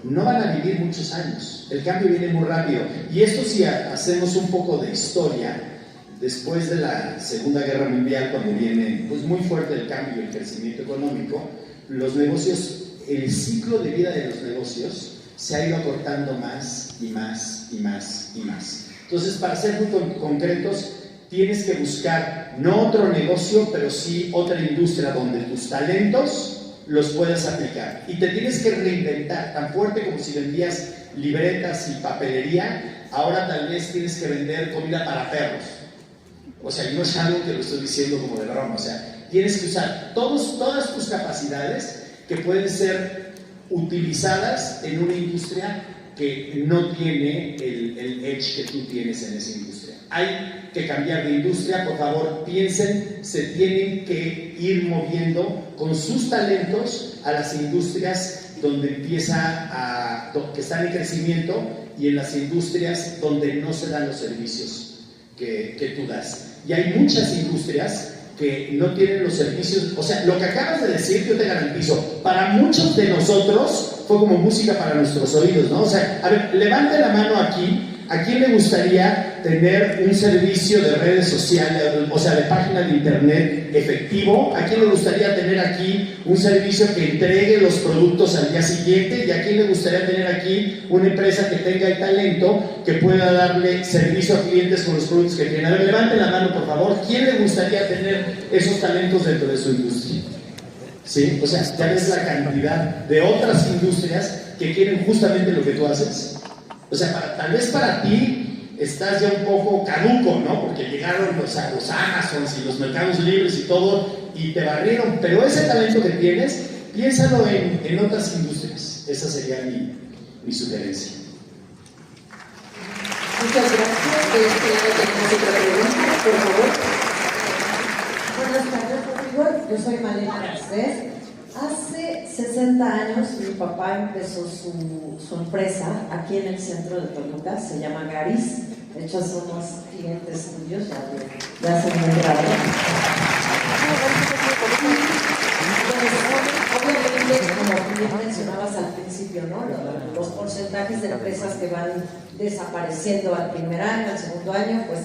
no van a vivir muchos años, el cambio viene muy rápido. Y esto, si hacemos un poco de historia, después de la Segunda Guerra Mundial, cuando viene pues muy fuerte el cambio y el crecimiento económico, los negocios, el ciclo de vida de los negocios se ha ido acortando más y más y más y más. Entonces, para ser muy concretos, tienes que buscar no otro negocio, pero sí otra industria donde tus talentos los puedas aplicar. Y te tienes que reinventar, tan fuerte como si vendías libretas y papelería, ahora tal vez tienes que vender comida para perros. O sea, y no es algo que lo estoy diciendo como de broma, o sea, tienes que usar todas tus capacidades que pueden ser utilizadas en una industria que no tiene el edge que tú tienes en esa industria. Hay que cambiar de industria, por favor, piensen, se tienen que ir moviendo con sus talentos a las industrias donde que están en crecimiento y en las industrias donde no se dan los servicios que tú das. Y hay muchas industrias que no tienen los servicios. O sea, lo que acabas de decir, yo te garantizo, para muchos de nosotros fue como música para nuestros oídos, ¿no? O sea, a ver, levante la mano aquí, ¿a quién le gustaría tener un servicio de redes sociales, o sea, de página de internet efectivo? ¿A quién le gustaría tener aquí un servicio que entregue los productos al día siguiente? ¿Y a quién le gustaría tener aquí una empresa que tenga el talento que pueda darle servicio a clientes con los productos que tienen? A ver, levante la mano, por favor. ¿Quién le gustaría tener esos talentos dentro de su industria? ¿Sí? O sea, ya ves la cantidad de otras industrias que quieren justamente lo que tú haces. O sea, tal vez para ti estás ya un poco caduco, ¿no? Porque llegaron los Amazons y los mercados libres y todo, y te barrieron. Pero ese talento que tienes, piénsalo en otras industrias. Esa sería mi sugerencia. Muchas gracias. Tenemos otra pregunta, por favor. Buenas tardes, Rodrigo. Yo soy Malena Garcés. Hace 60 años mi papá empezó su empresa aquí en el centro de Toluca, se llama Garis. De hecho, somos clientes tuyos, ya se me han enterado. bien mencionabas al principio, ¿no? Los porcentajes de empresas que van desapareciendo al primer año, al segundo año, pues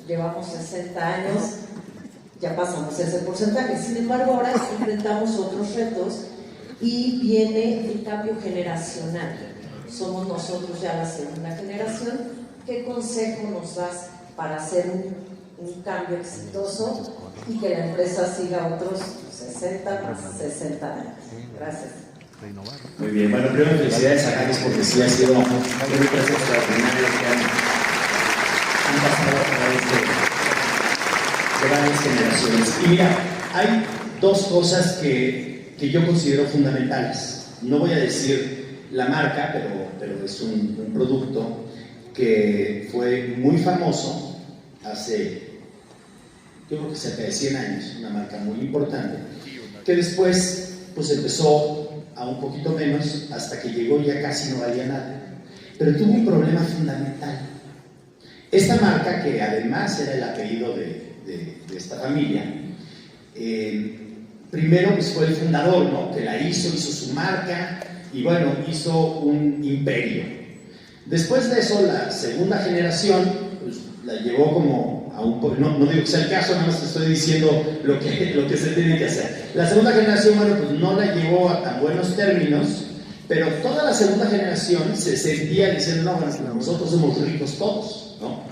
llevamos 60 años, ya pasamos ese porcentaje. Sin embargo, ahora enfrentamos otros retos y viene el cambio generacional. Somos nosotros ya la segunda generación. ¿Qué consejo nos das para hacer un cambio exitoso y que la empresa siga otros 60 más 60 años? Gracias. Muy bien, bueno, primero felicidades a Javis porque sí ha sido una empresa extraordinaria que han pasado a través de varias generaciones. Y mira, hay dos cosas que yo considero fundamentales. No voy a decir la marca, pero es un producto que fue muy famoso hace, yo creo que cerca de 100 años, una marca muy importante, que después pues empezó a un poquito menos hasta que llegó y ya casi no valía nada, pero tuvo un problema fundamental. Esta marca, que además era el apellido de esta familia, primero pues fue el fundador, ¿no? Que la hizo su marca y bueno, hizo un imperio. Después de eso, la segunda generación pues, la llevó como a un poco, no digo que sea el caso, nada más te estoy diciendo lo que se tiene que hacer. La segunda generación, bueno, pues no la llevó a tan buenos términos, pero toda la segunda generación se sentía diciendo, no, bueno, nosotros somos ricos todos, ¿no?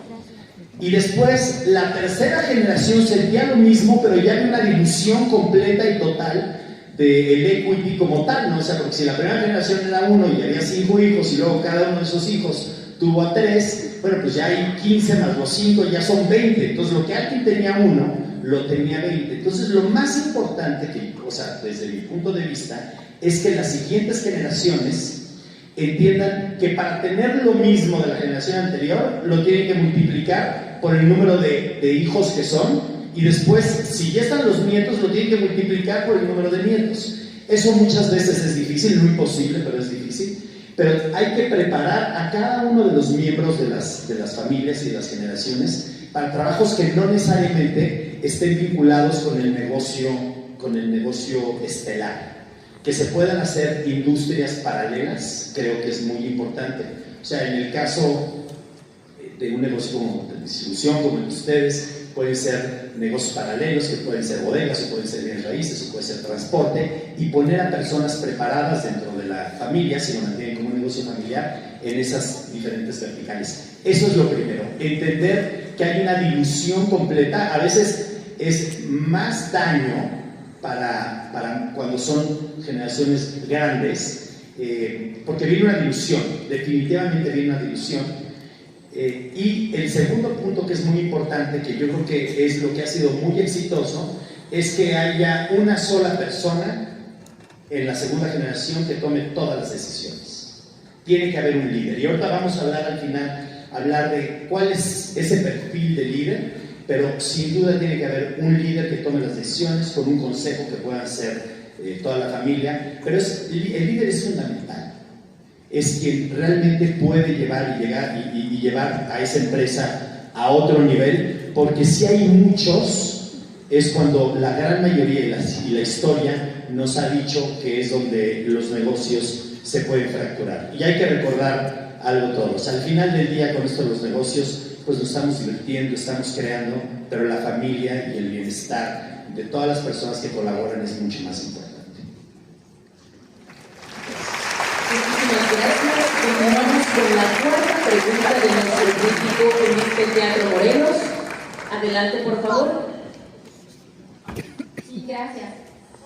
Y después la tercera generación sentía lo mismo, pero ya había una dilución completa y total del equity como tal, ¿no? O sea, porque si la primera generación era 1 y había 5 hijos y luego cada uno de esos hijos tuvo a 3, bueno, pues ya hay 15 más los 5, ya son 20. Entonces, lo que alguien tenía 1, lo tenía 20. Entonces, lo más importante que, o sea, desde mi punto de vista, es que las siguientes generaciones entiendan que para tener lo mismo de la generación anterior, lo tienen que multiplicar por el número de hijos que son. Y después, si ya están los nietos, lo tienen que multiplicar por el número de nietos. Eso muchas veces es difícil, no imposible, pero es difícil. Pero hay que preparar a cada uno de los miembros de las familias y de las generaciones para trabajos que no necesariamente estén vinculados con el negocio estelar. Que se puedan hacer industrias paralelas, creo que es muy importante. O sea, en el caso de un negocio como de distribución, como el de ustedes, pueden ser negocios paralelos, que pueden ser bodegas, o pueden ser bienes raíces, o puede ser transporte, y poner a personas preparadas dentro de la familia, si lo mantienen como un negocio familiar, en esas diferentes verticales. Eso es lo primero, entender que hay una dilución completa. A veces es más daño para cuando son generaciones grandes, porque viene una dilución, definitivamente viene una dilución. Y el segundo punto que es muy importante, que yo creo que es lo que ha sido muy exitoso, es que haya una sola persona en la segunda generación que tome todas las decisiones. Tiene que haber un líder. Y ahorita vamos a hablar al final, de cuál es ese perfil de líder, pero sin duda tiene que haber un líder que tome las decisiones con un consejo que puedan ser toda la familia. Pero el líder es fundamental. Es quien realmente puede llevar y llevar a esa empresa a otro nivel, porque si hay muchos, es cuando la gran mayoría y la historia nos ha dicho que es donde los negocios se pueden fracturar. Y hay que recordar algo todos. Al final del día, con esto de los negocios, pues nos estamos divirtiendo, estamos creando, pero la familia y el bienestar de todas las personas que colaboran es mucho más importante. Muchísimas gracias. Continuamos con la cuarta pregunta de nuestro crítico en este Teatro Morelos. Adelante, por favor. Sí, gracias.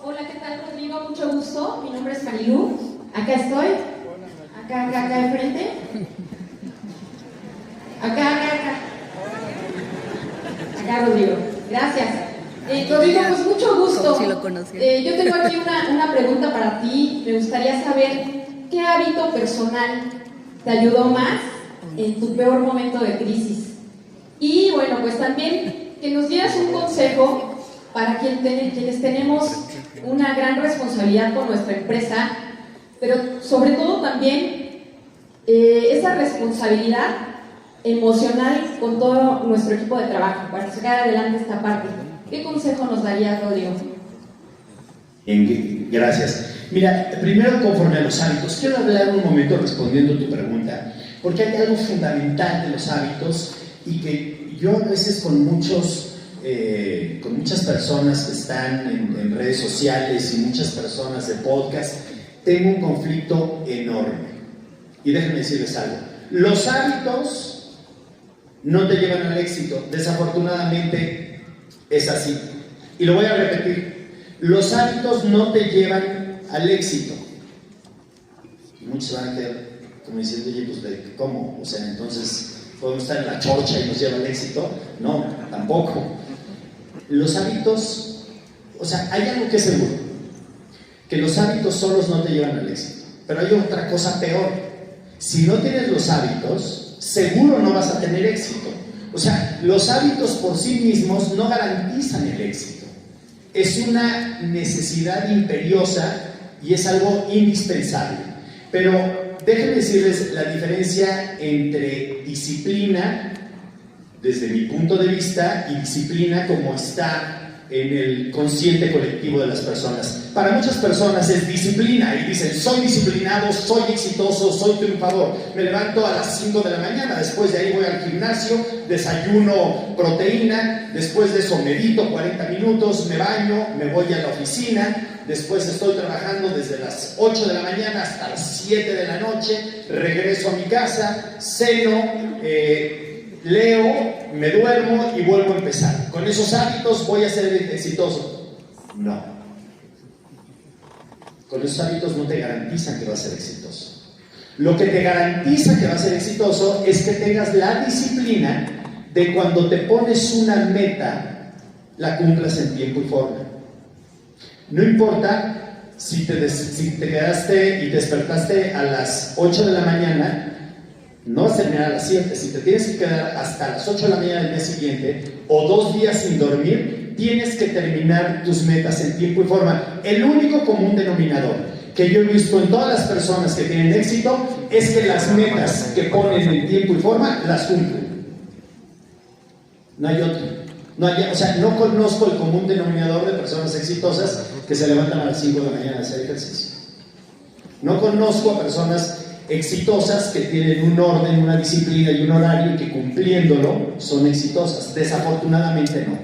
Hola, ¿qué tal, Rodrigo? Mucho gusto. Mi nombre es Marilú. Acá estoy. Acá enfrente. Acá, Rodrigo. Gracias. Rodrigo, pues mucho gusto. Sí, lo conocí. Yo tengo aquí una pregunta para ti. Me gustaría saber qué hábito personal te ayudó más en tu peor momento de crisis. Y bueno, pues también que nos dieras un consejo para quienes tenemos una gran responsabilidad con nuestra empresa, pero sobre todo también esa responsabilidad emocional con todo nuestro equipo de trabajo para sacar adelante esta parte. ¿Qué consejo nos darías, Rodrigo? Gracias. Mira, primero conforme a los hábitos, quiero hablar un momento respondiendo a tu pregunta, porque hay algo fundamental de los hábitos y que yo a veces con muchas personas que están en redes sociales y muchas personas de podcast, tengo un conflicto enorme. Y déjenme decirles algo, los hábitos no te llevan al éxito, desafortunadamente es así. Y lo voy a repetir, los hábitos no te llevan al éxito. Y muchos van a quedar como diciendo, oye, pues ¿cómo? O sea, entonces, ¿podemos estar en la chorcha y nos lleva al éxito? No, tampoco. Los hábitos, o sea, hay algo que es seguro, que los hábitos solos no te llevan al éxito. Pero hay otra cosa peor. Si no tienes los hábitos, seguro no vas a tener éxito. O sea, los hábitos por sí mismos no garantizan el éxito. Es una necesidad imperiosa y es algo indispensable. Pero déjenme decirles la diferencia entre disciplina, desde mi punto de vista, y disciplina como está en el consciente colectivo de las personas. Para muchas personas es disciplina y dicen, soy disciplinado, soy exitoso, soy triunfador. Me levanto a las 5 de la mañana, después de ahí voy al gimnasio, desayuno proteína, después de eso medito 40 minutos, me baño, me voy a la oficina, después estoy trabajando desde las 8 de la mañana hasta las 7 de la noche, regreso a mi casa, ceno, leo, me duermo y vuelvo a empezar. ¿Con esos hábitos voy a ser exitoso? No. Con esos hábitos no te garantizan que vas a ser exitoso. Lo que te garantiza que vas a ser exitoso es que tengas la disciplina de cuando te pones una meta, la cumplas en tiempo y forma. No importa si te quedaste y te despertaste a las 8 de la mañana, no vas a terminar a las 7. Si te tienes que quedar hasta las 8 de la mañana del día siguiente o 2 días sin dormir, tienes que terminar tus metas en tiempo y forma. El único común denominador que yo he visto en todas las personas que tienen éxito es que las metas que ponen en tiempo y forma las cumplen. No hay otro. O sea, no conozco el común denominador de personas exitosas que se levantan a las 5 de la mañana a hacer ejercicio. No conozco a personas exitosas que tienen un orden, una disciplina y un horario y que cumpliéndolo son exitosas. Desafortunadamente no.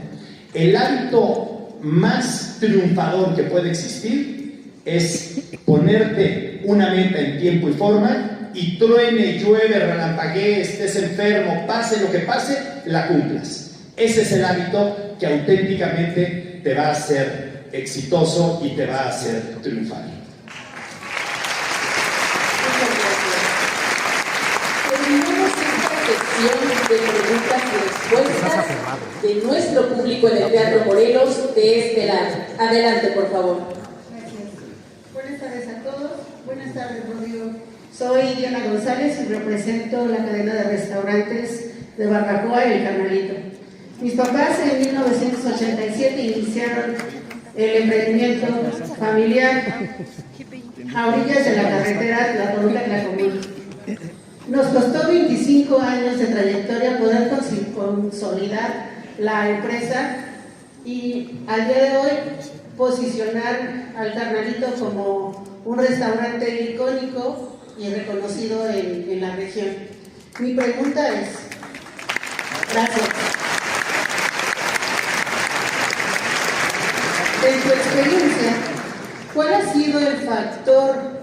El hábito más triunfador que puede existir es ponerte una meta en tiempo y forma y truene, llueve, relampaguee, estés enfermo, pase lo que pase, la cumplas. Ese es el hábito que auténticamente te va a hacer exitoso y te va a hacer triunfar. Terminamos esta sección de preguntas y respuestas de nuestro público en el Teatro Morelos de este lado. Adelante, por favor. Gracias. Buenas tardes a todos. Buenas tardes, Rodrigo. Soy Diana González y represento la cadena de restaurantes de Barbacoa El Carnalito. Mis papás en 1987 iniciaron el emprendimiento familiar a orillas de la carretera Tlaxcala-Tlacomulco. Nos costó 25 años de trayectoria poder consolidar la empresa y al día de hoy posicionar al Carnalito como un restaurante icónico y reconocido en la región. Mi pregunta es, gracias. En tu experiencia, ¿cuál ha sido el factor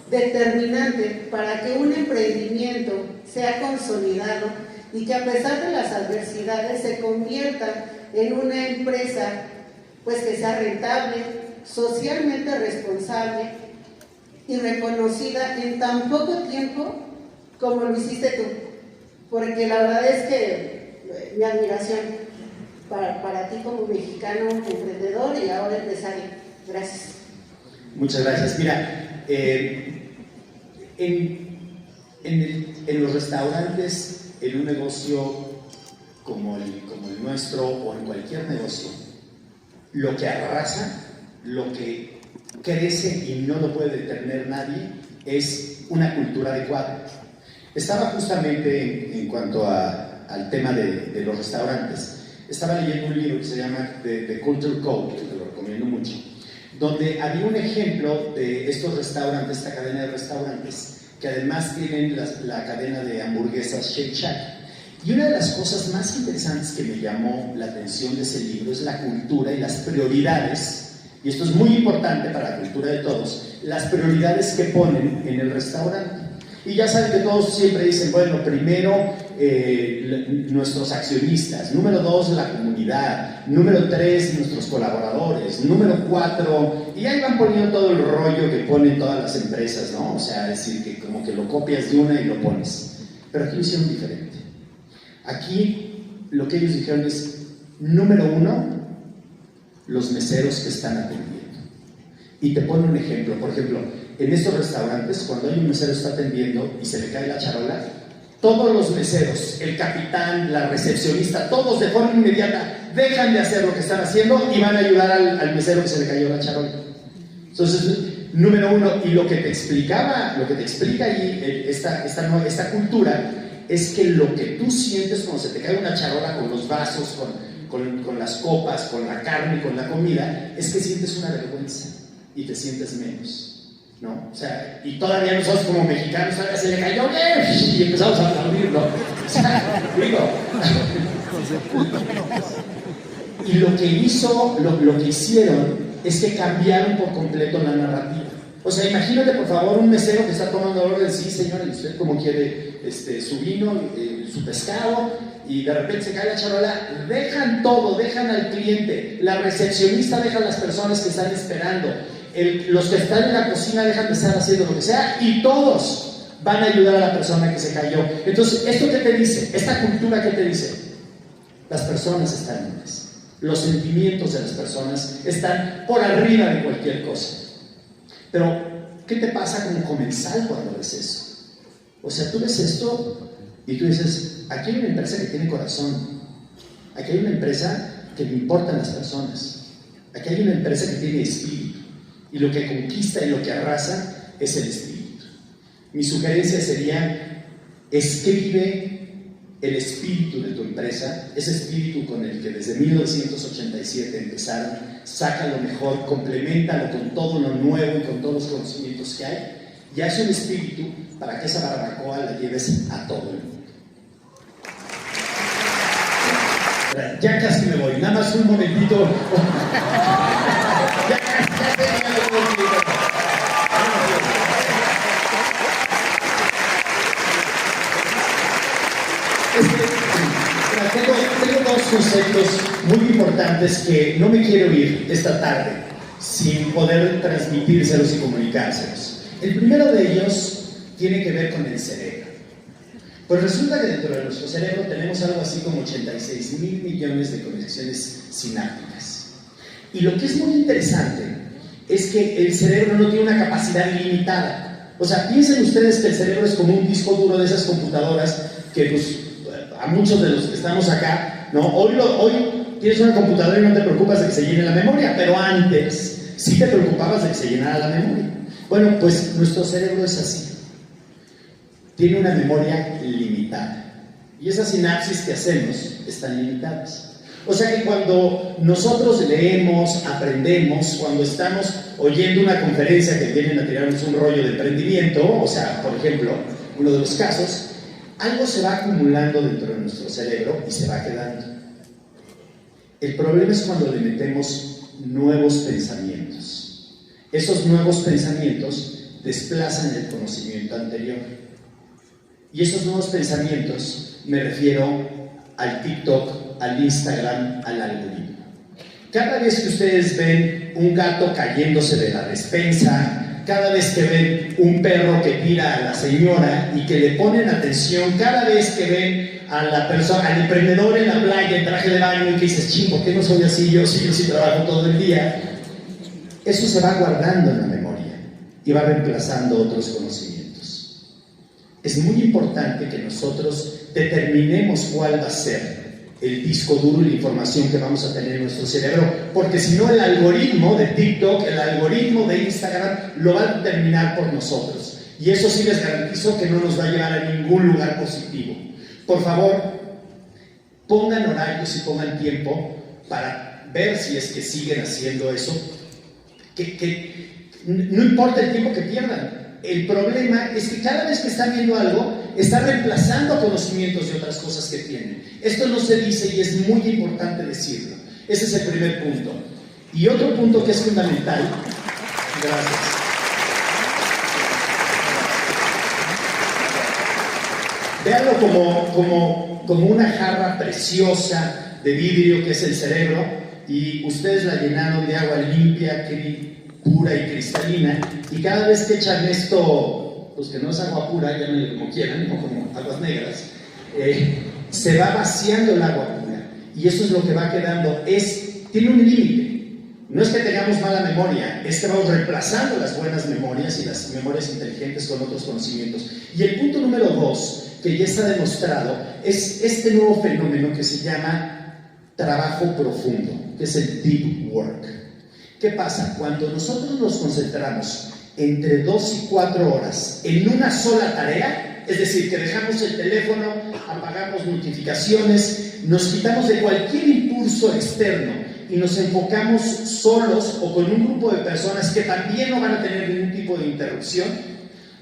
determinante para que un emprendimiento sea consolidado y que a pesar de las adversidades se convierta en una empresa pues que sea rentable, socialmente responsable y reconocida en tan poco tiempo como lo hiciste tú? Porque la verdad es que mi admiración para ti como mexicano emprendedor y ahora empresario. Gracias. Muchas gracias. Mira, en los restaurantes, en un negocio como el nuestro o en cualquier negocio, lo que arrasa, lo que crece y no lo puede detener nadie es una cultura adecuada. Estaba justamente en cuanto al tema de los restaurantes, estaba leyendo un libro que se llama The Culture Code, que te lo recomiendo mucho, donde había un ejemplo de estos restaurantes, esta cadena de restaurantes, que además tienen la cadena de hamburguesas Shake Shack. Y una de las cosas más interesantes que me llamó la atención de ese libro es la cultura y las prioridades, y esto es muy importante para la cultura de todos, las prioridades que ponen en el restaurante. Y ya saben que todos siempre dicen, bueno, primero nuestros accionistas, número 2 la comunidad, número 3 nuestros colaboradores, número 4, y ahí van poniendo todo el rollo que ponen todas las empresas, ¿no? O sea, es decir, que como que lo copias de una y lo pones. Pero aquí lo hicieron diferente. Aquí lo que ellos dijeron es, número 1, los meseros que están atendiendo. Y te ponen un ejemplo, por ejemplo, en estos restaurantes, cuando hay un mesero que está atendiendo y se le cae la charola, todos los meseros, el capitán, la recepcionista, todos de forma inmediata dejan de hacer lo que están haciendo y van a ayudar al mesero que se le cayó la charola. Entonces, número 1, y lo que te explica ahí esta cultura es que lo que tú sientes cuando se te cae una charola con los vasos, con las copas, con la carne, con la comida, es que sientes una vergüenza y te sientes menos, ¿no? O sea, y todavía nosotros como mexicanos, todavía se le cayó bien y empezamos a aplaudir, ¿no? O sea, digo, y lo que hicieron es que cambiaron por completo la narrativa. O sea, imagínate por favor un mesero que está tomando orden, sí señor, ¿y usted cómo quiere su vino, su pescado? Y de repente se cae la charola, dejan todo, dejan al cliente, la recepcionista deja a las personas que están esperando, los que están en la cocina dejan de estar haciendo lo que sea y todos van a ayudar a la persona que se cayó. Entonces, ¿esto qué te dice? Esta cultura, ¿qué te dice? Las personas están libres, los sentimientos de las personas están por arriba de cualquier cosa. Pero, ¿qué te pasa como comensal cuando ves eso? O sea, tú ves esto y tú dices, aquí hay una empresa que tiene corazón, aquí hay una empresa que le importan las personas, aquí hay una empresa que tiene espíritu, y lo que conquista y lo que arrasa es el espíritu. Mi sugerencia sería, escribe el espíritu de tu empresa, ese espíritu con el que desde 1987 empezaron, saca lo mejor, compleméntalo con todo lo nuevo y con todos los conocimientos que hay, y haz un espíritu para que esa barbacoa la lleves a todo el mundo. Ya casi me voy, nada más un momentito. Ya tengo dos conceptos muy importantes que no me quiero ir esta tarde sin poder transmitírselos y comunicárselos. El primero de ellos tiene que ver con el cerebro. Pues resulta que dentro de nuestro cerebro tenemos algo así como 86,000 millones de conexiones sinápticas. Y lo que es muy interesante es que el cerebro no tiene una capacidad ilimitada. O sea, piensen ustedes que el cerebro es como un disco duro de esas computadoras que pues, a muchos de los que estamos acá, ¿no? Hoy tienes una computadora y no te preocupas de que se llene la memoria, pero antes sí te preocupabas de que se llenara la memoria. Bueno, pues nuestro cerebro es así. Tiene una memoria limitada. Y esas sinapsis que hacemos están limitadas. O sea que cuando nosotros leemos, aprendemos, cuando estamos oyendo una conferencia que vienen a tirarnos un rollo de emprendimiento, o sea, por ejemplo, uno de los casos, algo se va acumulando dentro de nuestro cerebro y se va quedando. El problema es cuando le metemos nuevos pensamientos. Esos nuevos pensamientos desplazan el conocimiento anterior. Y esos nuevos pensamientos me refiero al TikTok, al Instagram, al algoritmo. Cada vez que ustedes ven un gato cayéndose de la despensa, cada vez que ven un perro que tira a la señora y que le ponen atención, cada vez que ven a la persona, al emprendedor en la playa en traje de baño y que dices, ching, ¿por qué no soy así? Yo sí trabajo todo el día. Eso se va guardando en la memoria y va reemplazando otros conocimientos. Es muy importante que nosotros determinemos cuál va a ser el disco duro y la información que vamos a tener en nuestro cerebro, porque si no el algoritmo de TikTok, el algoritmo de Instagram lo va a determinar por nosotros, y eso sí les garantizo que no nos va a llevar a ningún lugar positivo. Por favor, pongan horarios y pongan tiempo para ver si es que siguen haciendo eso, que no importa el tiempo que pierdan. El problema es que cada vez que están viendo algo, están reemplazando conocimientos de otras cosas que tienen. Esto no se dice y es muy importante decirlo. Ese es el primer punto. Y otro punto que es fundamental, gracias. Véanlo como una jarra preciosa de vidrio que es el cerebro, y ustedes la llenaron de agua limpia, pura y cristalina, y cada vez que echan esto, pues que no es agua pura, llámenle como quieran, no como aguas negras, se va vaciando el agua pura, y eso es lo que va quedando. Tiene un límite. No es que tengamos mala memoria, es que vamos reemplazando las buenas memorias y las memorias inteligentes con otros conocimientos. Y el punto número 2, que ya está demostrado, es este nuevo fenómeno que se llama trabajo profundo, que es el deep work. ¿Qué pasa? Cuando nosotros nos concentramos entre 2 y 4 horas en una sola tarea, es decir, que dejamos el teléfono, apagamos notificaciones, nos quitamos de cualquier impulso externo y nos enfocamos solos o con un grupo de personas que también no van a tener ningún tipo de interrupción,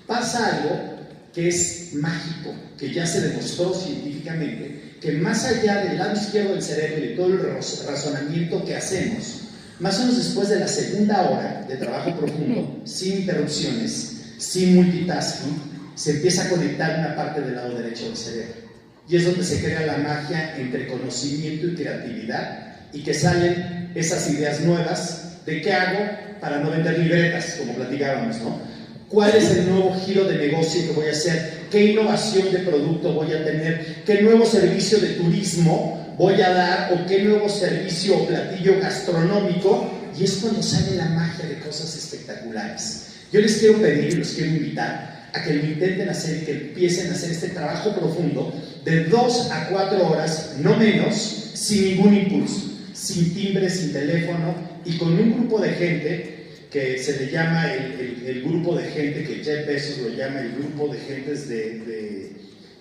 pasa algo que es mágico, que ya se demostró científicamente, que más allá del lado izquierdo del cerebro y de todo el razonamiento que hacemos, más o menos después de la segunda hora de trabajo profundo, sin interrupciones, sin multitasking, se empieza a conectar una parte del lado derecho del cerebro. Y es donde se crea la magia entre conocimiento y creatividad, y que salen esas ideas nuevas de qué hago para no vender libretas, como platicábamos, ¿no? ¿Cuál es el nuevo giro de negocio que voy a hacer? ¿Qué innovación de producto voy a tener? ¿Qué nuevo servicio de turismo voy a dar? ¿O qué nuevo servicio o platillo gastronómico? Y es cuando sale la magia de cosas espectaculares. Yo les quiero pedir y los quiero invitar a que lo intenten hacer y que empiecen a hacer este trabajo profundo de 2 a 4 horas, no menos, sin ningún impulso, sin timbre, sin teléfono, y con un grupo de gente que se le llama el grupo de gente, que Jeff Bezos lo llama el grupo de gentes de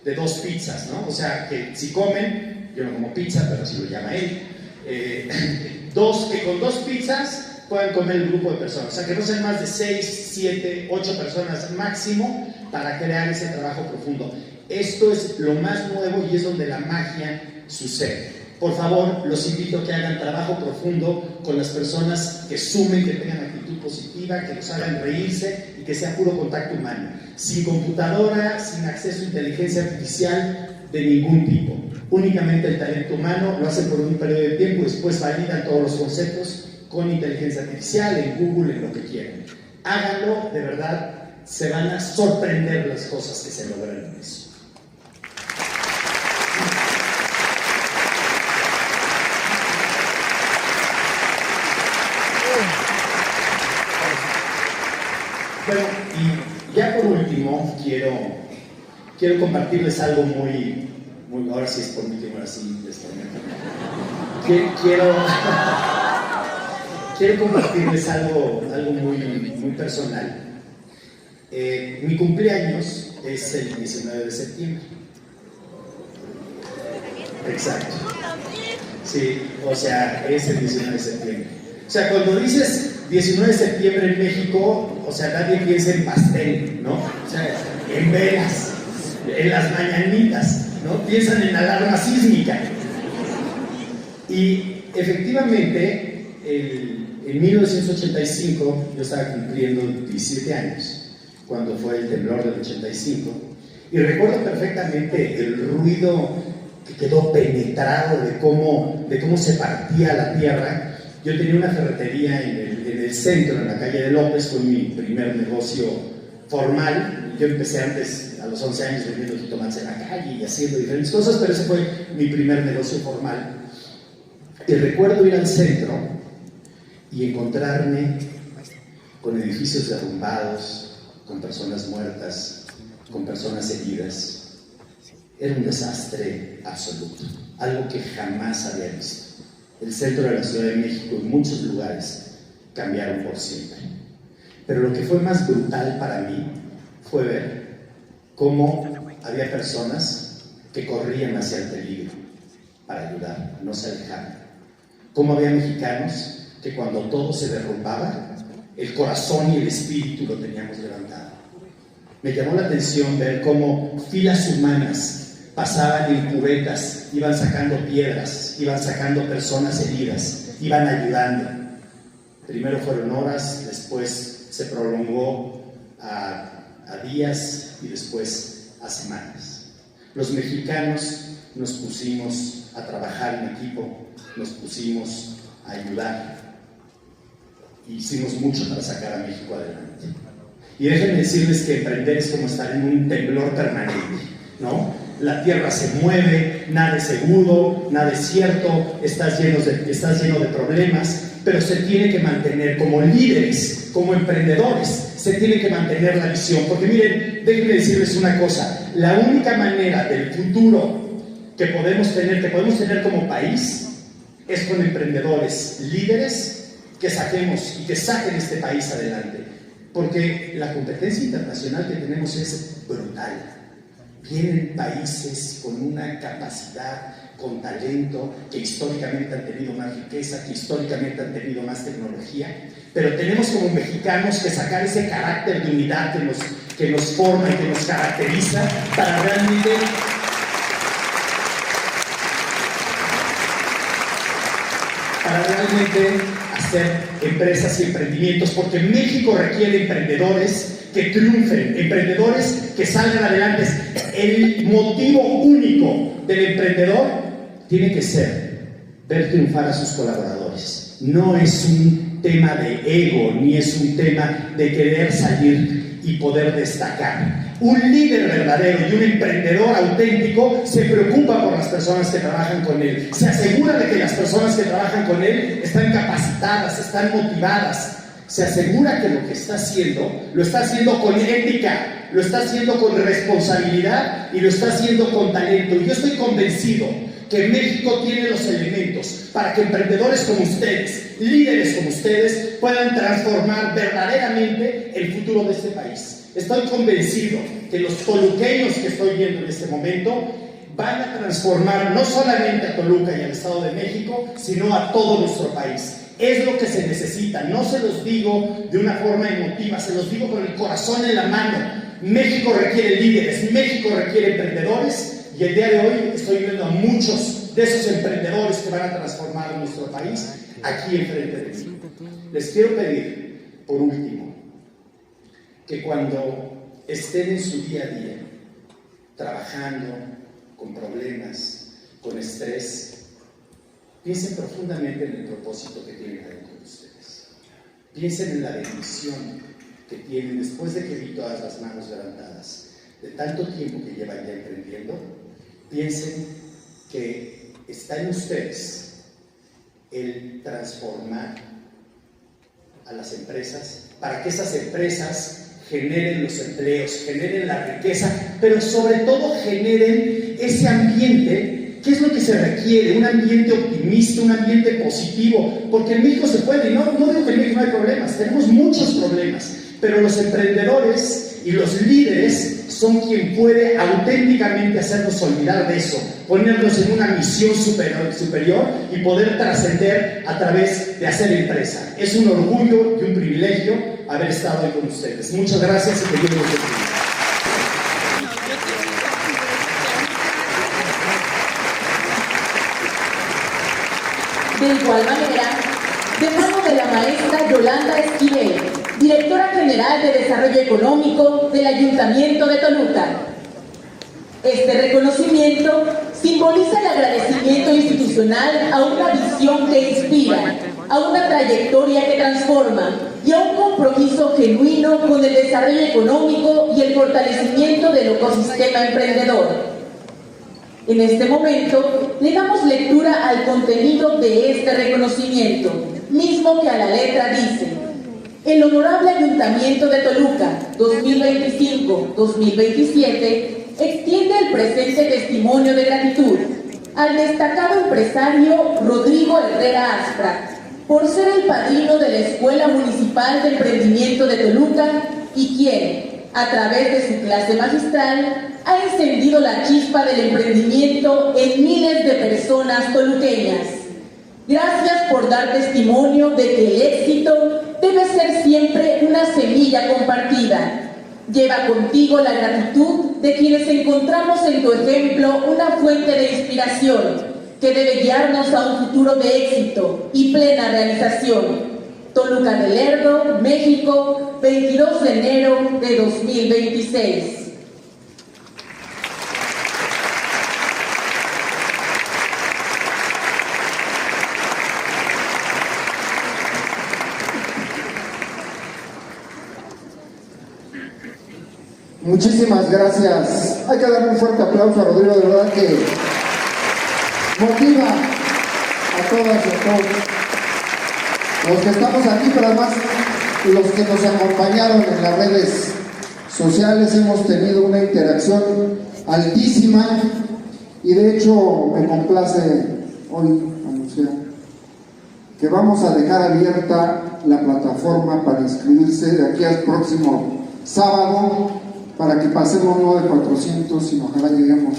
2 pizzas, ¿no? O sea, que si comen, yo no como pizza, pero así lo llama él, que con 2 pizzas puedan comer el grupo de personas, o sea, que no sean más de 6, 7, 8 personas máximo para crear ese trabajo profundo. Esto es lo más nuevo y es donde la magia sucede. Por favor, los invito a que hagan trabajo profundo con las personas que sumen, que tengan actitud positiva, que los hagan reírse y que sea puro contacto humano. Sin computadora, sin acceso a inteligencia artificial de ningún tipo. Únicamente el talento humano, lo hacen por un periodo de tiempo y después validan todos los conceptos con inteligencia artificial, en Google, en lo que quieran. Háganlo, de verdad, se van a sorprender las cosas que se logran en eso. Bueno, y ya por último, quiero compartirles algo muy, ahora sí es por mí que ahora sí quiero compartirles algo muy personal. Mi cumpleaños es el 19 de septiembre. Exacto. Sí, o sea, es el 19 de septiembre. O sea, cuando dices 19 de septiembre en México, o sea, nadie piensa en pastel, ¿no? O sea, en velas, en las mañanitas, ¿no? Piensan en alarma sísmica. Y efectivamente, en 1985, yo estaba cumpliendo 17 años, cuando fue el temblor del 85, y recuerdo perfectamente el ruido que quedó penetrado de cómo se partía la tierra. Yo tenía una ferretería en el centro, en la calle de López, fue mi primer negocio formal. Yo empecé antes, a los 11 años, vendiendo jitomates en la calle y haciendo diferentes cosas, pero ese fue mi primer negocio formal. Y recuerdo ir al centro y encontrarme con edificios derrumbados, con personas muertas, con personas heridas. Era un desastre absoluto, algo que jamás había visto. El centro de la Ciudad de México y muchos lugares cambiaron por siempre. Pero lo que fue más brutal para mí fue ver cómo había personas que corrían hacia el peligro para ayudar, no se alejaban. Cómo había mexicanos que cuando todo se derrumbaba el corazón y el espíritu lo teníamos levantado. Me llamó la atención ver cómo filas humanas pasaban en cubetas, iban sacando piedras, iban sacando personas heridas, iban ayudando. Primero fueron horas, después se prolongó a días y después a semanas. Los mexicanos nos pusimos a trabajar en equipo, nos pusimos a ayudar. Hicimos mucho para sacar a México adelante. Y déjenme decirles que emprender es como estar en un temblor permanente, ¿no? La tierra se mueve, nada es seguro, nada es cierto, estás lleno de problemas, pero se tiene que mantener como líderes, como emprendedores, se tiene que mantener la visión. Porque miren, déjenme decirles una cosa, la única manera del futuro que podemos tener como país es con emprendedores, líderes que saquemos y que saquen este país adelante. Porque la competencia internacional que tenemos es brutal. Vienen países con una capacidad, con talento, que históricamente han tenido más riqueza, que históricamente han tenido más tecnología, pero tenemos como mexicanos que sacar ese carácter de unidad que nos forma y que nos caracteriza para realmente hacer empresas y emprendimientos, porque México requiere emprendedores que triunfen, emprendedores que salgan adelante. El motivo único del emprendedor tiene que ser ver triunfar a sus colaboradores. No es un tema de ego, ni es un tema de querer salir y poder destacar. Un líder verdadero y un emprendedor auténtico se preocupa por las personas que trabajan con él, se asegura de que las personas que trabajan con él están capacitadas, están motivadas, se asegura que lo que está haciendo, lo está haciendo con ética, lo está haciendo con responsabilidad y lo está haciendo con talento. Y yo estoy convencido que México tiene los elementos para que emprendedores como ustedes, líderes como ustedes, puedan transformar verdaderamente el futuro de este país. Estoy convencido que los toluqueños que estoy viendo en este momento van a transformar no solamente a Toluca y al Estado de México, sino a todo nuestro país. Es lo que se necesita, no se los digo de una forma emotiva, se los digo con el corazón en la mano. México requiere líderes, México requiere emprendedores, y el día de hoy estoy viendo a muchos de esos emprendedores que van a transformar nuestro país aquí enfrente de mí. Les quiero pedir, por último, que cuando estén en su día a día, trabajando, con problemas, con estrés, piensen profundamente en el propósito que tienen adentro de ustedes. Piensen en la bendición que tienen después de que vi todas las manos levantadas, de tanto tiempo que llevan ya emprendiendo. Piensen que está en ustedes el transformar a las empresas para que esas empresas generen los empleos, generen la riqueza, pero sobre todo generen ese ambiente. ¿Qué es lo que se requiere? Un ambiente optimista, un ambiente positivo, porque en México se puede, y no digo que en México no hay problemas, tenemos muchos problemas, pero los emprendedores y los líderes son quien puede auténticamente hacernos olvidar de eso, ponernos en una misión superior y poder trascender a través de hacer empresa. Es un orgullo y un privilegio haber estado hoy con ustedes. Muchas gracias y que Dios los bendiga. De igual manera, de mano de la maestra Yolanda Esquivel, directora general de Desarrollo Económico del Ayuntamiento de Toluca. Este reconocimiento simboliza el agradecimiento institucional a una visión que inspira, a una trayectoria que transforma y a un compromiso genuino con el desarrollo económico y el fortalecimiento del ecosistema emprendedor. En este momento, le damos lectura al contenido de este reconocimiento, mismo que a la letra dice: el Honorable Ayuntamiento de Toluca 2025-2027 extiende el presente testimonio de gratitud al destacado empresario Rodrigo Herrera Aspra por ser el padrino de la Escuela Municipal de Emprendimiento de Toluca y quien, a través de su clase magistral, ha encendido la chispa del emprendimiento en miles de personas toluqueñas. Gracias por dar testimonio de que el éxito debe ser siempre una semilla compartida. Lleva contigo la gratitud de quienes encontramos en tu ejemplo una fuente de inspiración que debe guiarnos a un futuro de éxito y plena realización. Toluca de Lerdo, México, 22 de enero de 2026. Muchísimas gracias. Hay que darle un fuerte aplauso a Rodrigo, de verdad que motiva a todas y a todos los que estamos aquí, pero además los que nos acompañaron en las redes sociales. Hemos tenido una interacción altísima y de hecho me complace hoy anunciar que vamos a dejar abierta la plataforma para inscribirse de aquí al próximo sábado, para que pasemos no de 400, sino ojalá lleguemos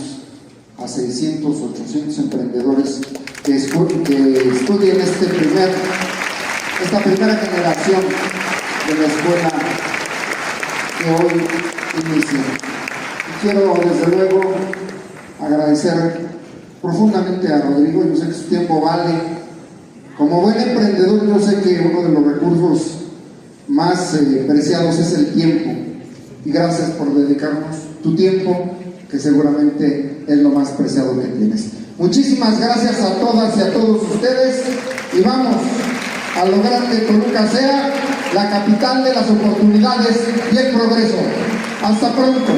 a 600, 800 emprendedores que estudien esta primera generación de la escuela que hoy inicia. Y quiero desde luego agradecer profundamente a Rodrigo. Yo sé que su tiempo vale. Como buen emprendedor, yo sé que uno de los recursos más preciados es el tiempo. Y gracias por dedicarnos tu tiempo, que seguramente es lo más preciado que tienes. Muchísimas gracias a todas y a todos ustedes, y vamos a lograr que Toluca sea la capital de las oportunidades y el progreso. Hasta pronto.